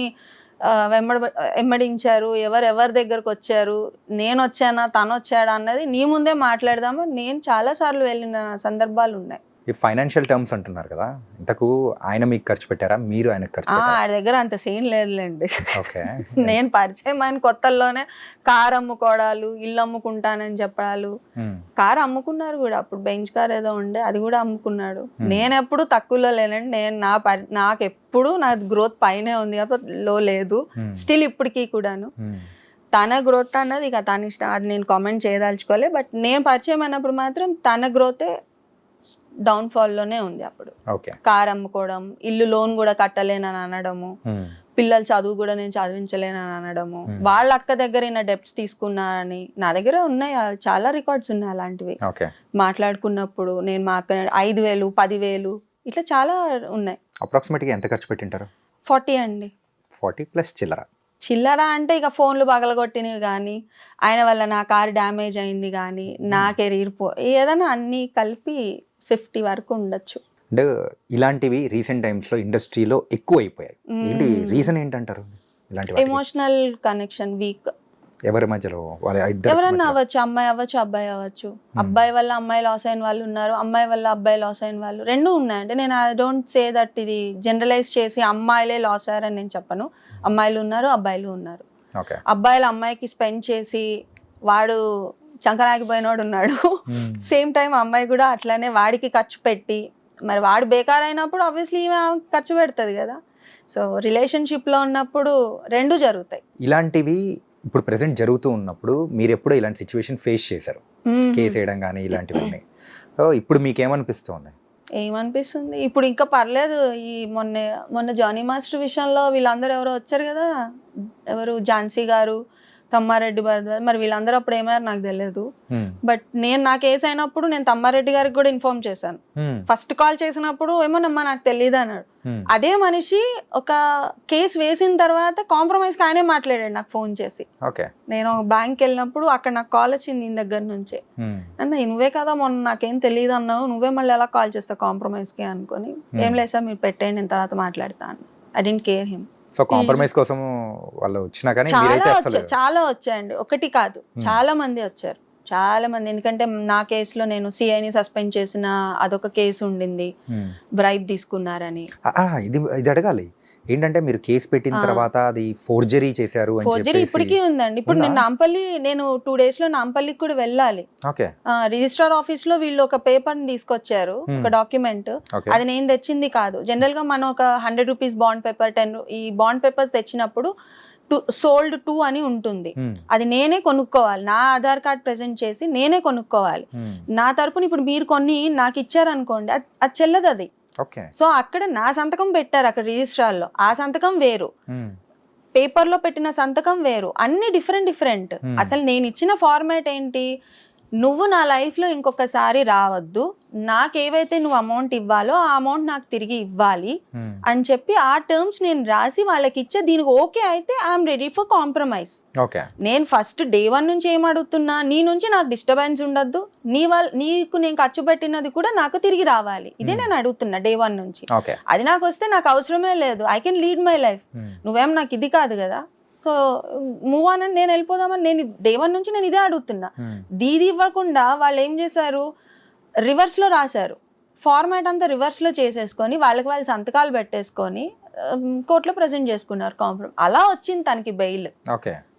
వెంబడించారు, ఎవరి దగ్గరకు వచ్చారు, నేను వచ్చానా తను వచ్చాడా అన్నది నీ ముందే మాట్లాడదాము. నేను చాలాసార్లు వెళ్ళిన సందర్భాలు ఉన్నాయి. ఈ ఫైనాన్షియల్ టర్మ్స్ అంటున్నారు కదా, ఇంతకు ఆయన మీకు ఖర్చు పెట్టారా, మీరు ఆయనకు ఖర్చు పెట్టారా? ఆయన దగ్గర అంత సీన్ లేదులేండి. ఓకే. నేను పరిచయం ఆయన కొత్తల్లోనే కారు అమ్ముకోవడాలు, ఇల్లు అమ్ముకుంటానని చెప్పడాలు. కారు అమ్ముకున్నారు కూడా, అప్పుడు బెంచ్ కార్ ఏదో ఉండే, అది కూడా అమ్ముకున్నాడు. నేను ఎప్పుడు తక్కువలో లేనండి, నేను నాకు ఎప్పుడు నా గ్రోత్ పైనే ఉంది కాబట్టి లో లేదు, స్టిల్ ఇప్పటికీ కూడాను. తన గ్రోత్ అన్నది ఇక తన ఇష్టం, అది నేను కామెంట్ చేయదలుచుకోలే. బట్ నేను పరిచయం అయినప్పుడు మాత్రం తన గ్రోతే డౌన్ఫాల్లోనే ఉంది. అప్పుడు కార్ అమ్ముకోవడం, ఇల్లు లోన్ కూడా కట్టలేనని అనడము, పిల్లల చదువు కూడా నేను చదివించలేనని అనడము, వాళ్ళ అక్క దగ్గర నా డెప్ట్స్ తీసుకున్నా అని, నా దగ్గర ఉన్నాయి చాలా రికార్డ్స్ ఉన్నాయి అలాంటివి. మాట్లాడుకున్నప్పుడు నేను మా అక్క 5,000, 10,000 ఇట్లా చాలా ఉన్నాయి. అప్రాక్సిమేట్గా ఎంత ఖర్చు పెట్టింటారు? 40 అండి. 40 ప్లస్ చిల్లర అంటే ఇక ఫోన్లు పగలగొట్టినవి కానీ, ఆయన వల్ల నా కారు డ్యామేజ్ అయింది కానీ, నా కెరీర్ ఏదైనా అన్ని కలిపి 50 వరకు ఉండొచ్చు. అంటే ఇలాంటివి రీసెంట్ టైమ్స్ లో ఇండస్ట్రీలో ఎక్కువ అయిపోయాయి. ఏంటి రీజన్ ఏంటంటారు? ఇలాంటి ఎమోషనల్ కనెక్షన్ వీక్. ఎవరి మధ్యలో? ఎవరన్నా అవ్వచ్చు, అమ్మాయి అవ్వచ్చు, అబ్బాయి అవ్వచ్చు. అబ్బాయి వల్ల అమ్మాయి లాస్ అయిన వాళ్ళు ఉన్నారు, అమ్మాయి వల్ల అబ్బాయి లాస్ అయిన వాళ్ళు, రెండూ ఉన్నాయి. అంటే నేను ఐ డోంట్ సే దట్ ఇది జనరలైజ్ చేసి అమ్మాయిలే లాస్ అయ్యారని నేను చెప్పను. అమ్మాయిలు ఉన్నారు, అబ్బాయిలు ఉన్నారు. అబ్బాయిలు అమ్మాయికి స్పెండ్ చేసి వాడు చంకనాగిపోయినోడు ఉన్నాడు. సేమ్ టైం అమ్మాయి కూడా అట్లానే వాడికి ఖర్చు పెట్టి, మరి వాడు బేకార్ అయినప్పుడు ఆబ్వియస్లీ ఈమె ఖర్చు పెడుతుంది కదా. సో రిలేషన్షిప్లో ఉన్నప్పుడు రెండు జరుగుతాయి. ఇలాంటివి ఇప్పుడు ప్రెసెంట్ జరుగుతూ ఉన్నప్పుడు మీరు ఎప్పుడో ఇలాంటి సిచ్యువేషన్ ఫేస్ చేశారు, కేసు వేయడం కానీ ఇలాంటివన్నీ. సో ఇప్పుడు మీకేమనిపిస్తుంది? ఏమనిపిస్తుంది, ఇప్పుడు ఇంకా పర్లేదు. ఈ మొన్న జానీ మాస్టర్ విషయంలో వీళ్ళందరూ ఎవరో వచ్చారు కదా, ఎవరు ఝాన్సీ గారు, తమ్మారెడ్డి భరద్వాజ్, మరి వీళ్ళందరూ అప్పుడు ఏమయ్యారు నాకు తెలియదు. బట్ నేను నా కేసు అయినప్పుడు నేను తమ్మారెడ్డి గారికి కూడా ఇన్ఫార్మ్ చేశాను. ఫస్ట్ కాల్ చేసినప్పుడు ఏమోనమ్మా నాకు తెలియదు అన్నాడు. అదే మనిషి ఒక కేసు వేసిన తర్వాత కాంప్రమైజ్ ఆయనే మాట్లాడాడు నాకు ఫోన్ చేసి. నేను బ్యాంక్ వెళ్ళినప్పుడు అక్కడ నాకు కాల్ వచ్చింది ఈయన దగ్గర నుంచే. అన్న నువ్వే కదా మొన్న నాకేం తెలియదు అన్నావు, నువ్వే మళ్ళీ ఎలా కాల్ చేస్తావు కాంప్రమైజ్ కి అనుకుని, ఏం లేదు సార్ మీరు పెట్టేయండి నేను తర్వాత మాట్లాడతాను. I don't care him. So compromise కోసం వాళ్ళు వచ్చినా కానీ చాలా వచ్చాయండి, ఒకటి కాదు చాలా మంది వచ్చారు, చాలా మంది. ఎందుకంటే నా కేసులో నేను సిఐని సస్పెండ్ చేసిన అదొక కేసు ఉండింది, బ్రైబ్ తీసుకున్నారని. ఇది అడగాలి ఏంటంటే మీరు కేసు పెట్టిన తర్వాత అది ఫోర్జరీ చేశారు అని చెప్పేసి. ఫోర్జరీ ఇప్పటికీ ఉందండి. ఇప్పుడు నేను నాంపల్లి, నేను 2 days లో నాంపల్లికి కూడా వెళ్ళాలి. రిజిస్ట్రార్ ఆఫీస్ లో వీళ్ళు ఒక పేపర్ ని తీసుకొచ్చారు, ఒక డాక్యుమెంట్. అది నేను తెచ్చింది కాదు. జనరల్ గా మనం ఒక 100 రూపీస్ బాండ్ పేపర్, 10 ఈ బాండ్ పేపర్స్ తెచ్చినప్పుడు సోల్డ్ టు అని ఉంటుంది. అది నేనే కొనుక్కోవాలి, నా ఆధార్ కార్డ్ ప్రెజెంట్ చేసి నేనే కొనుక్కోవాలి. నా తరపున ఇప్పుడు మీరు కొన్ని నాకు ఇచ్చారనుకోండి, అది చెల్లదు అది. సో అక్కడ నా సంతకం పెట్టారు అక్కడ రిజిస్ట్రార్లో, ఆ సంతకం వేరు, పేపర్ లో పెట్టిన సంతకం వేరు, అన్ని డిఫరెంట్. అసలు నేను ఇచ్చిన ఫార్మాట్ ఏంటి, నువ్వు నా లైఫ్ లో ఇంకొకసారి రావద్దు, నాకు ఏవైతే నువ్వు అమౌంట్ ఇవ్వాలో ఆ అమౌంట్ నాకు తిరిగి ఇవ్వాలి అని చెప్పి ఆ టర్మ్స్ నేను రాసి వాళ్ళకి ఇచ్చే. దీనికి ఓకే అయితే ఐఎమ్ రెడీ ఫర్ కాంప్రమైజ్. నేను ఫస్ట్ డే 1 నుంచి ఏం అడుగుతున్నా, నీ నుంచి నాకు డిస్టర్బెన్స్ ఉండద్దు, నీకు నేను ఖర్చు పెట్టినది కూడా నాకు తిరిగి రావాలి, ఇదే నేను అడుగుతున్నా డే 1 నుంచి. అది నాకు వస్తే నాకు అవసరమే లేదు, I can lead my life, నువ్వేం నాకు ఇది కాదు కదా, సో మూవ్ ఆన్ అని నేను వెళ్ళిపోదామని నేను డే 1 నుంచి నేను ఇదే అడుగుతున్నా. దీది ఇవ్వకుండా వాళ్ళు ఏం చేశారు, రివర్స్ లో రాశారు, ఫార్మాట్ అంతా రివర్స్ లో చేసేసుకొని వాళ్ళకి వాళ్ళు సంతకాలు పెట్టేసుకొని కోర్టులో ప్రజెంట్ చేసుకున్నారు కాంప్రమైజ్. అలా వచ్చింది తనకి బెయిల్.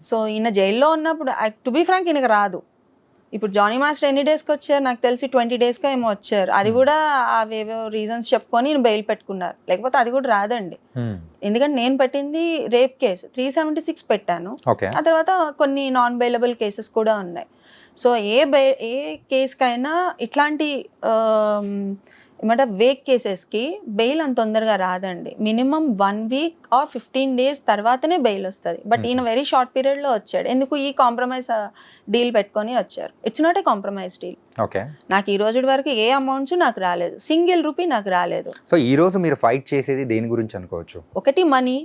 సో ఈయన జైల్లో ఉన్నప్పుడు టు బి ఫ్రాంక్ ఈయనకు రాదు. ఇప్పుడు జానీ మాస్టర్ ఎన్ని డేస్కి వచ్చారు నాకు తెలిసి 20 డేస్కి ఏమో వచ్చారు. అది కూడా అవేవో రీజన్స్ చెప్పుకొని బెయిల్ పెట్టుకున్నారు, లేకపోతే అది కూడా రాదండి. ఎందుకంటే నేను పెట్టింది రేప్ కేసు 376 పెట్టాను, ఆ తర్వాత కొన్ని నాన్ బెయిలబుల్ కేసెస్ కూడా ఉన్నాయి. సో ఏ కేసుకైనా ఇట్లాంటి ఏమంటారు వేక్ కేసెస్కి బెయిల్ అంత తొందరగా రాదండి. మినిమం 1 వీక్ ఆర్ 15 డేస్ తర్వాతనే బెయిల్ వస్తుంది. బట్ ఈయన వెరీ షార్ట్ పీరియడ్లో వచ్చాడు. ఎందుకు ఈ కాంప్రమైజ్ డీల్ పెట్టుకొని వచ్చారు. It's not a compromise deal. నాకు ఈ రోజు వరకు ఏ అమౌంట్స్ నాకు రాలేదు, సింగిల్ రూపీ నాకు రాలేదు. సో ఈ రోజు మీరు ఫైట్ చేసేది దేని గురించి అనుకోవచ్చు? ఒకటి మనీ,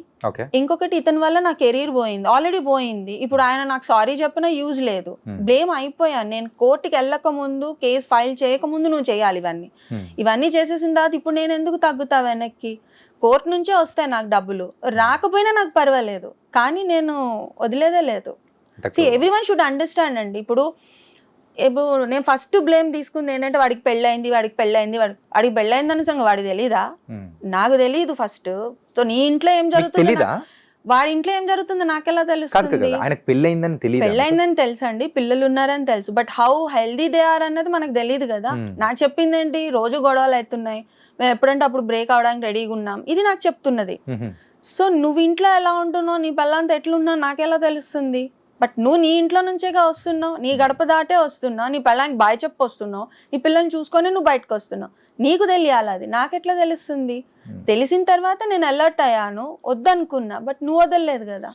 ఇంకొకటి ఇతని వల్ల నా కెరీర్ పోయింది, ఆల్రెడీ పోయింది. ఇప్పుడు ఆయన నాకు సారీ చెప్పినా యూజ్ లేదు, బ్లేమ్ అయిపోయాను. నేను కోర్టుకి వెళ్ళక ముందు, కేసు ఫైల్ చేయక ముందు నువ్వు చేయాలి ఇవన్నీ చేసేసిన తర్వాత ఇప్పుడు నేను ఎందుకు తగ్గుతా వెనక్కి? కోర్టు నుంచే వస్తాయి నాకు డబ్బులు, రాకపోయినా నాకు పర్వాలేదు, కానీ నేను వదిలేదే లేదు. ఎవ్రీవన్ షుడ్ అండర్స్టాండ్ అండి. ఇప్పుడు నేను ఫస్ట్ బ్లేమ్ తీసుకుంది ఏంటంటే వాడికి పెళ్ళైంది వాడికి పెళ్ళైందని సంగతి వాడికి తెలీదా? నాకు తెలీదు ఫస్ట్. సో నీ ఇంట్లో ఏం జరుగుతుంది, వాడి ఇంట్లో ఏం జరుగుతుందో నాకెలా తెలుస్తుంది? పెళ్ళైందని తెలుసు అండి, పిల్లలు ఉన్నారని తెలుసు, but how healthy they are అన్నది మనకు తెలియదు కదా. నాకు చెప్పింది ఏంటి, రోజు గొడవలు అవుతున్నాయి, మేము ఎప్పుడంటే అప్పుడు బ్రేక్ అవడానికి రెడీగా ఉన్నాం, ఇది నాకు చెప్తున్నది. సో నువ్వు ఇంట్లో ఎలా ఉంటున్నావు, నీ పిల్లలతో ఎట్లున్నావు నాకెలా తెలుస్తుంది? బట్ నువ్వు నీ ఇంట్లో నుంచేగా వస్తున్నావు, నీ గడప దాటే వస్తున్నావు, నీ పిల్లలకి బాయ్ చెప్పు వస్తున్నావు, నీ పిల్లల్ని చూసుకొని నువ్వు బయటకు వస్తున్నావు, నీకు తెలియాలి. అది నాకెట్లా తెలుస్తుంది? తెలిసిన తర్వాత నేను అలర్ట్ అయ్యాను, వద్దనుకున్నా, బట్ నువ్వు వదలలేదు కదా.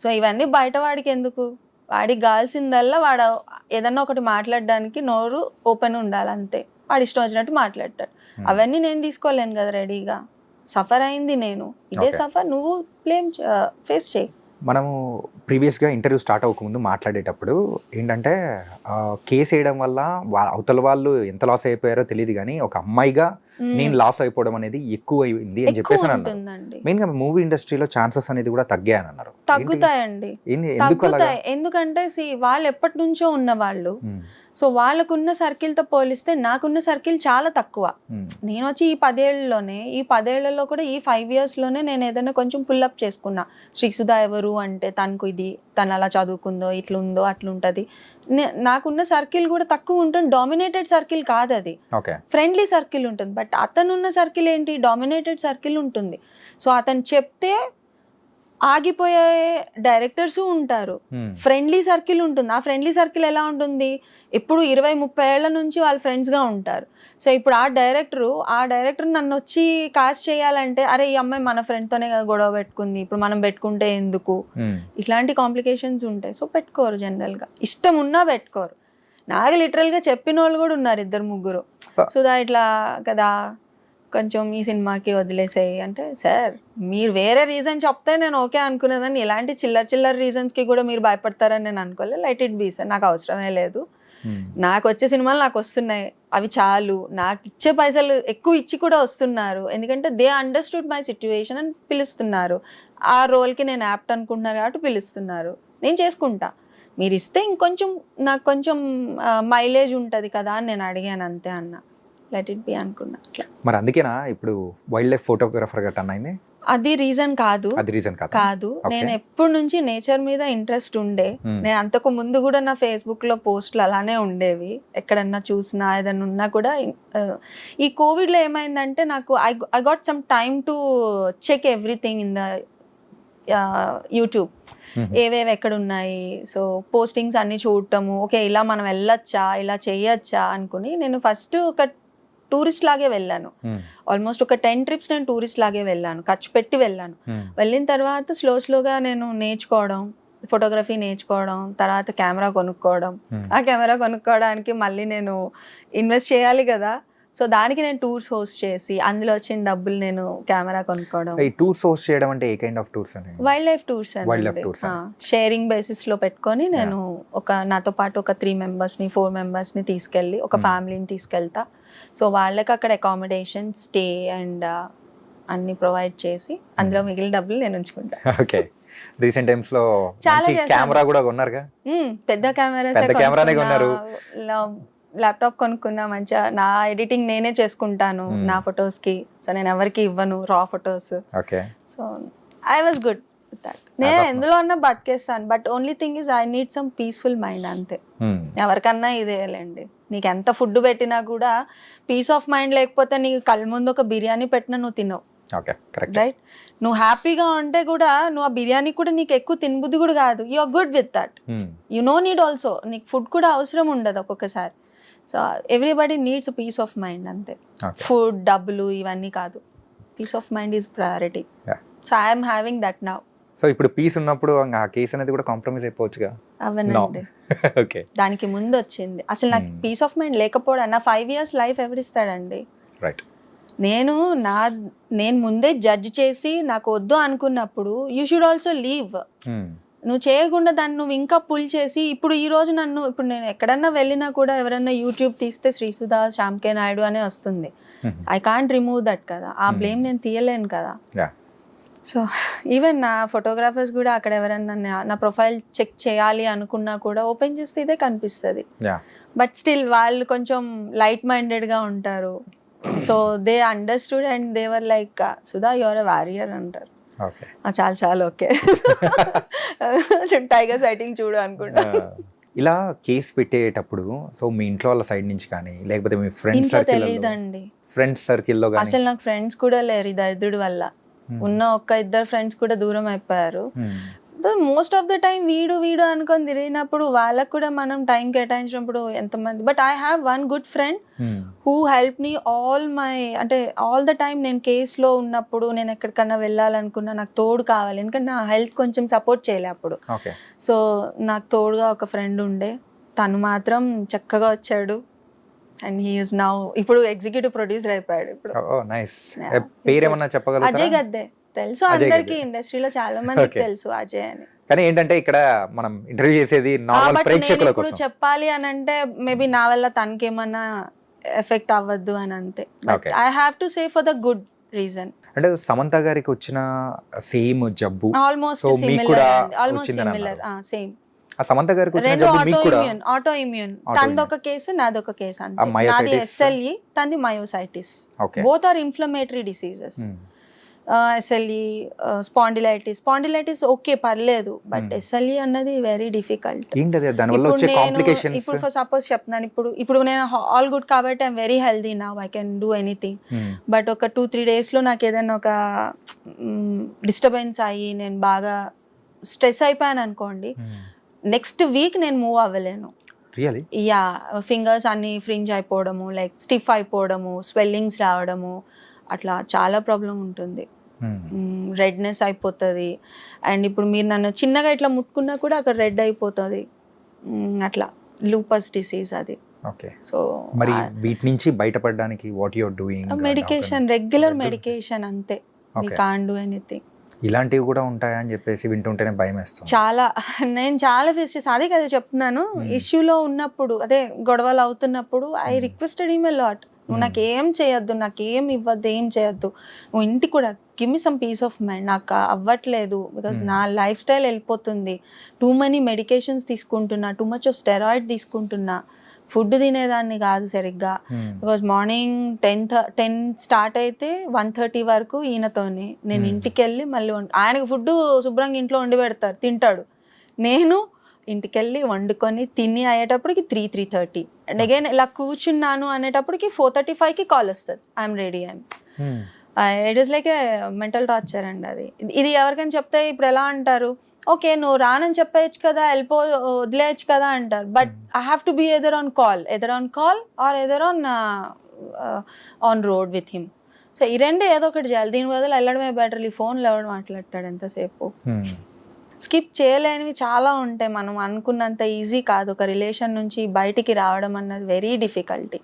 సో ఇవన్నీ బయట వాడికి ఎందుకు? వాడికి కావాల్సిందల్లా వాడు ఏదన్నా ఒకటి మాట్లాడడానికి నోరు ఓపెన్ ఉండాలి అంతే. వాడు ఇష్టం వచ్చినట్టు మాట్లాడతాడు. అవన్నీ నేను తీసుకోలేను కదా రెడీగా. సఫర్ అయింది నేను, ఇదే సఫర్ నువ్వు ఫేస్ చేయి. మనము ప్రీవియస్గా ఇంటర్వ్యూ స్టార్ట్ అవ్వకముందు మాట్లాడేటప్పుడు ఏంటంటే కేసు వేయడం వల్ల అవతల వాళ్ళు ఎంత లాస్ అయిపోయారో తెలియదు, కానీ ఒక అమ్మాయిగా నేను లాస్ అయిపోవడం అనేది ఎక్కువ అయింది అని చెప్పేసి అన్నారు. మెయిన్గా మూవీ ఇండస్ట్రీలో ఛాన్సెస్ అనేది కూడా తగ్గాయని అన్నారు. తగ్గుతాయండి, ఎందుకంటే వాళ్ళు ఎప్పటి నుంచో ఉన్న వాళ్ళు, సో వాళ్ళకున్న సర్కిల్తో పోలిస్తే నాకున్న సర్కిల్ చాలా తక్కువ. నేను వచ్చి ఈ 10 ఏళ్లలోనే, ఈ 10 ఏళ్లలో కూడా ఈ 5 yearsలోనే నేను ఏదైనా కొంచెం పుల్అప్ చేసుకున్నా. శ్రీసుధా ఎవరు అంటే తనకు ఇది, తను అలా చదువుకుందో, ఇట్లుందో అట్లుంటది. నాకున్న సర్కిల్ కూడా తక్కువ ఉంటుంది, డామినేటెడ్ సర్కిల్ కాదు అది, ఫ్రెండ్లీ సర్కిల్ ఉంటుంది. బట్ అతనున్న సర్కిల్ ఏంటి, డామినేటెడ్ సర్కిల్ ఉంటుంది. సో అతను చెప్తే ఆగిపోయే డైరెక్టర్స్ ఉంటారు, ఫ్రెండ్లీ సర్కిల్ ఉంటుంది. ఆ ఫ్రెండ్లీ సర్కిల్ ఎలా ఉంటుంది, ఇప్పుడు 20-30 ఏళ్ల నుంచి వాళ్ళు ఫ్రెండ్స్గా ఉంటారు. సో ఇప్పుడు ఆ డైరెక్టర్ నన్ను వచ్చి కాస్ట్ చేయాలంటే, అరే ఈ అమ్మాయి మన ఫ్రెండ్తోనే కదా గొడవ పెట్టుకుంది, ఇప్పుడు మనం పెట్టుకుంటే ఎందుకు, ఇట్లాంటి కాంప్లికేషన్స్ ఉంటాయి. సో పెట్టుకోరు, జనరల్గా ఇష్టం ఉన్నా పెట్టుకోరు. నాకు లిటరల్గా చెప్పిన వాళ్ళు కూడా ఉన్నారు 2-3. సుధా ఇట్లా కదా కొంచెం ఈ సినిమాకి వదిలేసాయి అంటే, సార్ మీరు వేరే రీజన్ చెప్తే నేను ఓకే అనుకునేదాన్ని, ఇలాంటి చిల్లర రీజన్స్కి కూడా మీరు భయపడతారని నేను అనుకోలేదు. లెట్ ఇట్ బీ సార్, నాకు అవసరమే లేదు, నాకు వచ్చే సినిమాలు నాకు వస్తున్నాయి, అవి చాలు, నాకు ఇచ్చే పైసలు ఎక్కువ ఇచ్చి కూడా వస్తున్నారు, ఎందుకంటే దే అండర్స్టూడ్ మై సిచ్యువేషన్ అని పిలుస్తున్నారు. ఆ రోల్కి నేను యాప్ట్ అనుకుంటున్నారు కాబట్టి పిలుస్తున్నారు, నేను చేసుకుంటా. మీరు ఇస్తే ఇంకొంచెం నాకు కొంచెం మైలేజ్ ఉంటుంది కదా అని నేను అడిగాను, అంతే అన్న. లెట్ ఇట్ బి అనుకున్నా. మరి అందుకేనా ఇప్పుడు వైల్డ్ లైఫ్ ఫోటోగ్రాఫర్ గా టర్న్ అయింది? అది రీజన్ కాదు. నేను ఎప్పటి నుంచి నేచర్ మీద ఇంట్రెస్ట్ ఉండే. నేను అంతకు ముందు కూడా నా ఫేస్బుక్ లో పోస్టులు అలానే ఉండేవి, ఎక్కడన్నా చూసినా ఏదన్నా ఉన్నా కూడా. ఈ కోవిడ్ లో ఏమైందంటే నాకు I got some time to check everything in the YouTube ఏవేవి ఎక్కడ ఉన్నాయి, సో పోస్టింగ్స్ అన్ని చూడటము, ఓకే ఇలా మనం వెళ్ళొచ్చా, ఇలా చేయొచ్చా అనుకుని నేను ఫస్ట్ ఒక టూరిస్ట్ లాగే వెళ్ళాను. ఆల్మోస్ట్ ఒక 10 trips నేను టూరిస్ట్ లాగే వెళ్ళాను, ఖర్చు పెట్టి వెళ్ళాను. వెళ్ళిన తర్వాత స్లోగా నేను నేర్చుకోవడం, ఫోటోగ్రఫీ నేర్చుకోవడం, తర్వాత కెమెరా కొనుక్కోవడం. ఆ కెమెరా కొనుక్కోవడానికి మళ్ళీ నేను ఇన్వెస్ట్ చేయాలి కదా, సో దానికి నేను టూర్స్ హోస్ట్ చేసి అందులో వచ్చిన డబ్బులు నేను కెమెరా కొనుక్కోవడం. ఈ టూర్స్ హోస్ట్ చేయడం అంటే ఏ కైండ్ ఆఫ్ టూర్స్ అని? Wild life tours sharing basis లో పెట్టుకొని నేను నాతో పాటు ఒక 3 members-ని 4 members-ని తీసుకెళ్ళి ఒక ఫ్యామిలీని తీసుకెళ్తా. సో వాళ్ళకి అక్కడ అకామిడేషన్, స్టే అండ్ అన్ని ప్రొవైడ్ చేసి అందులో మిగిలిన డబ్బులు నేను ఉంచుకుంటా. ఓకే. రీసెంట్ టైమ్స్ లో కెమెరా కూడా కొన్నారుగా? పెద్ద కెమెరానే కొన్నారు. ల్యాప్టాప్ కొనుక్కున్నా, మంచిగా నా ఎడిటింగ్ నేనే చేసుకుంటాను నా ఫొటోస్ కి. సో నేను ఎవరికి ఇవ్వను raw photos. Okay. So I was good with that. నేను ఎందులో అన్నా బతికేస్తాను, but only thing is I need some peaceful mind అంతే. ఎవరికన్నా ఇదేలేండి, నీకు ఎంత ఫుడ్ పెట్టినా కూడా పీస్ ఆఫ్ మైండ్ లేకపోతే నీకు కళ్ళ ముందు ఒక బిర్యానీ పెట్టినా నువ్వు తినవు. రైట్? నువ్వు హ్యాపీగా ఉంటే కూడా నువ్వు ఆ బిర్యానీ కూడా నీకు ఎక్కువ తినబుద్ధి కూడా కాదు. You are good with that. You know need also. నీకు ఫుడ్ కూడా అవసరం ఉండదు ఒక్కొక్కసారి. So everybody needs peace of mind అంతే. ఫుడ్, డబ్బులు ఇవన్నీ కాదు. Peace of mind is priority. So I'm having that now. So ఇప్పుడు పీస్ ఉన్నప్పుడు ఆ కేస్ అనేది కూడా కాంప్రమైజ్ అయిపోవచ్చుగా? అవనండి. ఓకే. దానికి ముందు వచ్చింది అసలు నాకు పీస్ ఆఫ్ మైండ్ లేకపోవడం. నా 5 years లైఫ్ ఎవరిస్తాడండి? రైట్. నేను ముందే జడ్జ్ చేసి నాకు వద్దు అనుకున్నప్పుడు యూ షుడ్ ఆల్సో లీవ్. నువ్వు చేయకుండా దాన్ని నువ్వు ఇంకా పుల్ చేసి ఇప్పుడు ఈ రోజు ఇప్పుడు నేను ఎక్కడన్నా వెళ్ళినా కూడా ఎవరన్నా యూట్యూబ్ తీస్తే శ్రీసుధా, శ్యామ్ కే నాయుడు అనే వస్తుంది. ఐ కాంట్ రిమూవ్ దట్ కదా. ఆ బ్లేమ్ నేను తీయలేను కదా. సో ఈవెన్ నా ఫోటోగ్రాఫర్స్ కూడా అక్కడ ఎవరన్నా నా ప్రొఫైల్ చెక్ చేయాలి అనుకున్నా కూడా ఓపెన్ చేస్తే ఇదే కనిపిస్తుంది. బట్ స్టిల్ వాళ్ళు కొంచెం లైట్ మైండెడ్గా ఉంటారు. So they understood and they were like, Sudha you are a warrior అంటారు. చాలా ఓకే, టైగర్ సైటింగ్ చూడు అనుకుంటా. ఇలా కేసు పెట్టేటప్పుడు సో మీ ఇంట్లో వాళ్ళ సైడ్ నుంచి కానీ లేకపోతే మీ ఫ్రెండ్స్ సర్కిల్ తెలియదండి, ఫ్రెండ్స్ సర్కిల్లో అసలు నాకు ఫ్రెండ్స్ కూడా లేరు ఈ దరిద్రుడి వల్ల. ఉన్న 1-2 ఫ్రెండ్స్ కూడా దూరం అయిపోయారు. మోస్ట్ ఆఫ్ ద టైం వీడు అనుకొని తిరిగినప్పుడు వాళ్ళకు కూడా మనం టైం కేటాయించినప్పుడు ఎంతమంది. But I have one good friend who help me all the time. నేను కేసులో ఉన్నప్పుడు నేను ఎక్కడికన్నా వెళ్ళాలనుకున్నా నాకు తోడు కావాలి, ఎందుకంటే నా హెల్త్ కొంచెం సపోర్ట్ చేయలే అప్పుడు. సో నాకు తోడుగా ఒక ఫ్రెండ్ ఉండే, తను మాత్రం చక్కగా వచ్చాడు. అండ్ హీ ఈస్ నౌ ఇప్పుడు ఎగ్జిక్యూటివ్ ప్రొడ్యూసర్ అయిపోయాడు. ఇప్పుడు అజయ్ గద్దే తెలుసు అందరికి, ఇండస్ట్రీలో చాలా మందికి తెలుసు అజయ్ అని. కానీ ఏంటంటే ఇక్కడ మనం ఇంటర్వ్యూ చేసేది నార్మల్ ప్రేక్షకుల కోసం. ఇప్పుడు చెప్పాలి అని అంటే మేబీ నా వల్ల తనకేమన్నా ఎఫెక్ట్ అవ్వద్దు అని అంతే. But I have to say for the good reason. అంటే సమంత గారికి వచ్చిన సేమ్ జబ్బు ఆల్మోస్ట్ సిమిలర్ సేమ్. సమంత గారికి వచ్చిన జబ్బు మీకు కూడా ఆటో ఇమ్యూన్. తనదొక కేసు నాదొక కేసు అంతే. నాది SLE, తనది myositis. Both are inflammatory diseases. SLE, spondylitis okay పర్లేదు, బట్ SLE అన్నది వెరీ డిఫికల్ట్. ఇప్పుడు ఫర్ సపోజ్ చెప్తున్నాను, ఇప్పుడు నేను ఆల్ గుడ్ కాబట్టి I'm very healthy now, I can do anything. But ఒక 2-3 days లో నాకు ఏదైనా ఒక డిస్టర్బెన్స్ అయ్యి నేను బాగా స్ట్రెస్ అయిపోయాను అనుకోండి, నెక్స్ట్ వీక్ నేను మూవ్ అవ్వలేను. యా, ఫింగర్స్ అన్ని ఫ్రింజ్ అయిపోవడము, లైక్ స్టిఫ్ అయిపోవడము, స్వెల్లింగ్స్ రావడము, అట్లా చాలా ప్రాబ్లం ఉంటుంది. రెడ్నెస్ అయిపోతుంది. అండ్ ఇప్పుడు మీరు నన్ను చిన్నగా ఇట్లా ముట్టుకున్నా కూడా అక్కడ రెడ్ అయిపోతుంది. అట్లా లూపస్ డిసీజ్ అది. సో మరి వీటి నుంచి బయటపడడానికి what you are doing? Medication, regular medication అంతే. We can't do anything. ఇలాంటివి కూడా ఉంటాయని చెప్పేసి వింటుంటేనే భయం వేస్తుంది. నేను చాలా ఫేస్ చేస్తాను. అదే కదా చెప్తున్నాను, ఇష్యూలో ఉన్నప్పుడు, అదే గొడవలు అవుతున్నప్పుడు I requested him a lot. నువ్వు నాకేం చేయొద్దు, నాకేం ఇవ్వద్దు, ఏం చేయొద్దు, నువ్వు ఇంటికి కూడా give me some piece of mind. నాకు అవ్వట్లేదు బికాస్ నా లైఫ్ స్టైల్ వెళ్ళిపోతుంది. టూ మనీ మెడికేషన్స్ తీసుకుంటున్నా, టూ మచ్ ఆఫ్ స్టెరాయిడ్ తీసుకుంటున్నా, ఫుడ్ తినేదాన్ని కాదు సరిగ్గా. బికాజ్ మార్నింగ్ 10 స్టార్ట్ అయితే 1:30 వరకు ఈయనతోనే. నేను ఇంటికి వెళ్ళి మళ్ళీ ఆయనకు ఫుడ్ శుభ్రంగా ఇంట్లో వండి పెడతారు, తింటాడు. నేను ఇంటికి వెళ్ళి వండుకొని తిని అయ్యేటప్పటికి 3:30. అండ్ అగైన్ ఇలా కూర్చున్నాను అనేటప్పటికి 4:35కి కాల్ వస్తుంది, ఐఎమ్ రెడీ అని. It is like A mental torture అండి అది. ఇది ఎవరికైనా చెప్తే ఇప్పుడు ఎలా అంటారు, ఓకే నువ్వు రానని చెప్పేయచ్చు కదా, వదిలేయచ్చు కదా అంటారు. But I have to be either on call or either on road with him. So ఈ రెండు ఏదో ఒకటి చేయాలి. దీని బదులు వెళ్ళడమే బెటర్. ఈ ఫోన్లో ఎవడు మాట్లాడతాడు ఎంతసేపు. స్కిప్ చేయలేనివి చాలా ఉంటాయి. మనం అనుకున్నంత ఈజీ కాదు ఒక రిలేషన్ నుంచి బయటికి రావడం అన్నది. Very difficulty.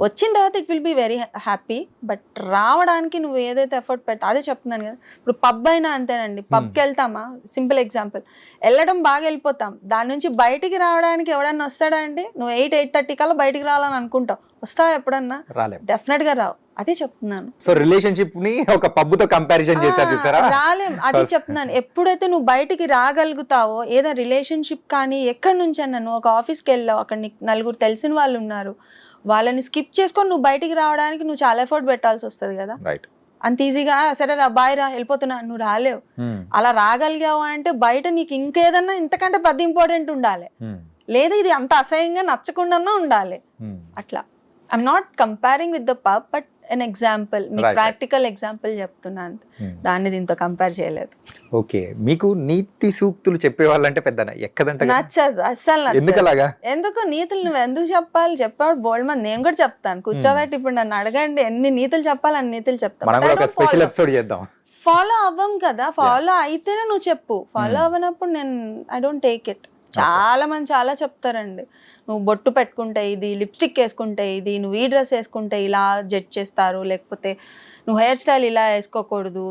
వచ్చిన తర్వాత it will be very happy, but రావడానికి నువ్వు ఏదైతే ఎఫర్ట్ పెట్టా అదే చెప్తున్నాను కదా. ఇప్పుడు పబ్ అయినా అంతేనండి. పబ్కి వెళ్తామా, సింపుల్ ఎగ్జాంపుల్, వెళ్ళడం బాగా వెళ్ళిపోతాం, దాని నుంచి బయటికి రావడానికి ఎవడన్నా వస్తాడా అండి? నువ్వు 8-8:30 కల్లా బయటికి రావాలని అనుకుంటావు, వస్తావా ఎప్పుడన్నా? డెఫినెట్ గా రావు. అదే చెప్తున్నాను. సో రిలేషన్షిప్ ని ఒక పబ్ తో కంపారిజన్ చేశారు చూసారా? రాలేం. అదే చెప్తున్నాను. ఎప్పుడైతే నువ్వు బయటికి రాగలుగుతావో, ఏదో రిలేషన్షిప్ కానీ ఎక్కడి నుంచి అన్నా, నువ్వు ఒక ఆఫీస్కి వెళ్ళావు, అక్కడ నీకు నలుగురు తెలిసిన వాళ్ళు ఉన్నారు, వాళ్ళని స్కిప్ చేసుకొని నువ్వు బయటికి రావడానికి నువ్వు చాలా ఎఫర్ట్ పెట్టాల్సి వస్తుంది కదా. అంత ఈజీగా సరే రా బాయ్ రా వెళ్ళిపోతున్నా నువ్వు రాలేవు. అలా రాగలిగావు అంటే బయట నీకు ఇంకేదన్నా ఇంతకంటే పెద్ద ఇంపార్టెంట్ ఉండాలి, లేదా ఇది అంత అసహ్యంగా నచ్చకుండా ఉండాలి. అట్లా I'm not comparing with the pub, but an example, మీకు ప్రాక్టికల్ ఎగ్జాంపుల్ చెప్తున్నాను. దాన్ని దీంతో కంపేర్ చేయలేదు. ఓకే, మీకు నీతి సూక్తులు చెప్పేవాళ్ళంటే పెద్ద ఎక్కదంటే నచ్చదు అస్సలు. ఎందుకు నీతులు నువ్వు ఎందుకు చెప్పాలి? చెప్పాడు బోల్డ్ మంది. నేను కూడా చెప్తాను, కూర్చోబెట్టి ఇప్పుడు నన్ను అడగండి ఎన్ని నీతులు చెప్పాలి అన్ని నీతులు చెప్తాను. ఫాలో అవ్వం కదా. ఫాలో అయితేనే నువ్వు చెప్పు. ఫాలో అవ్వనప్పుడు నేను ఐ డోంట్ టేక్ ఇట్. చాలా మంది చాలా చెప్తారండి, నువ్వు బొట్టు పెట్టుకుంటే ఇది, లిప్స్టిక్ వేసుకుంటే ఇది, నువ్వు ఈ డ్రెస్ వేసుకుంటే ఇలా జడ్జ్ చేస్తారు, లేకపోతే నువ్వు హెయిర్ స్టైల్ ఇలా వేసుకోకూడదు,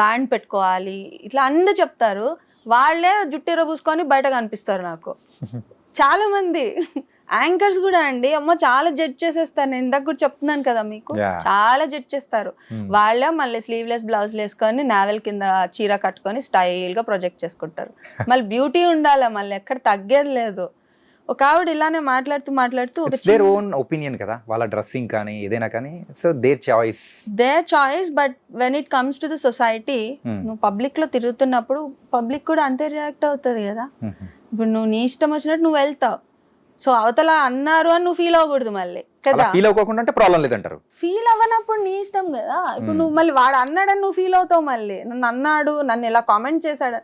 బ్యాండ్ పెట్టుకోవాలి, ఇట్లా అందరూ చెప్తారు. వాళ్ళే జుట్టెర పూసుకొని బయట కనిపిస్తారు నాకు. చాలా మంది యాంకర్స్ కూడా అండి, అమ్మో చాలా జడ్జ్ చేసేస్తారు. నేను ఇందాక కూడా చెప్తున్నాను కదా మీకు, చాలా జడ్జ్ చేస్తారు. వాళ్ళే మళ్ళీ స్లీవ్లెస్ బ్లౌజ్ వేసుకొని నావెల్ కింద చీర కట్టుకొని స్టైల్ గా ప్రొజెక్ట్ చేసుకుంటారు. మళ్ళీ బ్యూటీ ఉండాలి, మళ్ళీ ఎక్కడ తగ్గేది లేదు. ఒక ఆవిడ ఇలానే మాట్లాడుతూ దేర్ ఓన్ ఒపీనియన్ కదా, వాళ్ళ డ్రెస్సింగ్ కానీ ఏదైనా కానీ. So their choice, but when it comes to the society, నువ్వు పబ్లిక్ లో తిరుగుతున్నప్పుడు పబ్లిక్ కూడా అంతే రియాక్ట్ అవుతుంది కదా. ఇప్పుడు నువ్వు నీ ఇష్టం వచ్చినట్టు నువ్వు వెళ్తావు. సో అవతల అన్నారు అని నువ్వు ఫీల్ అవ్వకూడదు మళ్ళీ కదా. ఫీల్ అవ్వకుండా అంటే ప్రాబ్లం లేదంటారు. ఫీల్ అవ్వనప్పుడు నీ ఇష్టం కదా. ఇప్పుడు నువ్వు మళ్ళీ వాడు అన్నాడని నువ్వు ఫీల్ అవుతావు, మళ్ళీ నన్ను అన్నాడు, నన్ను ఇలా కామెంట్ చేశాడు.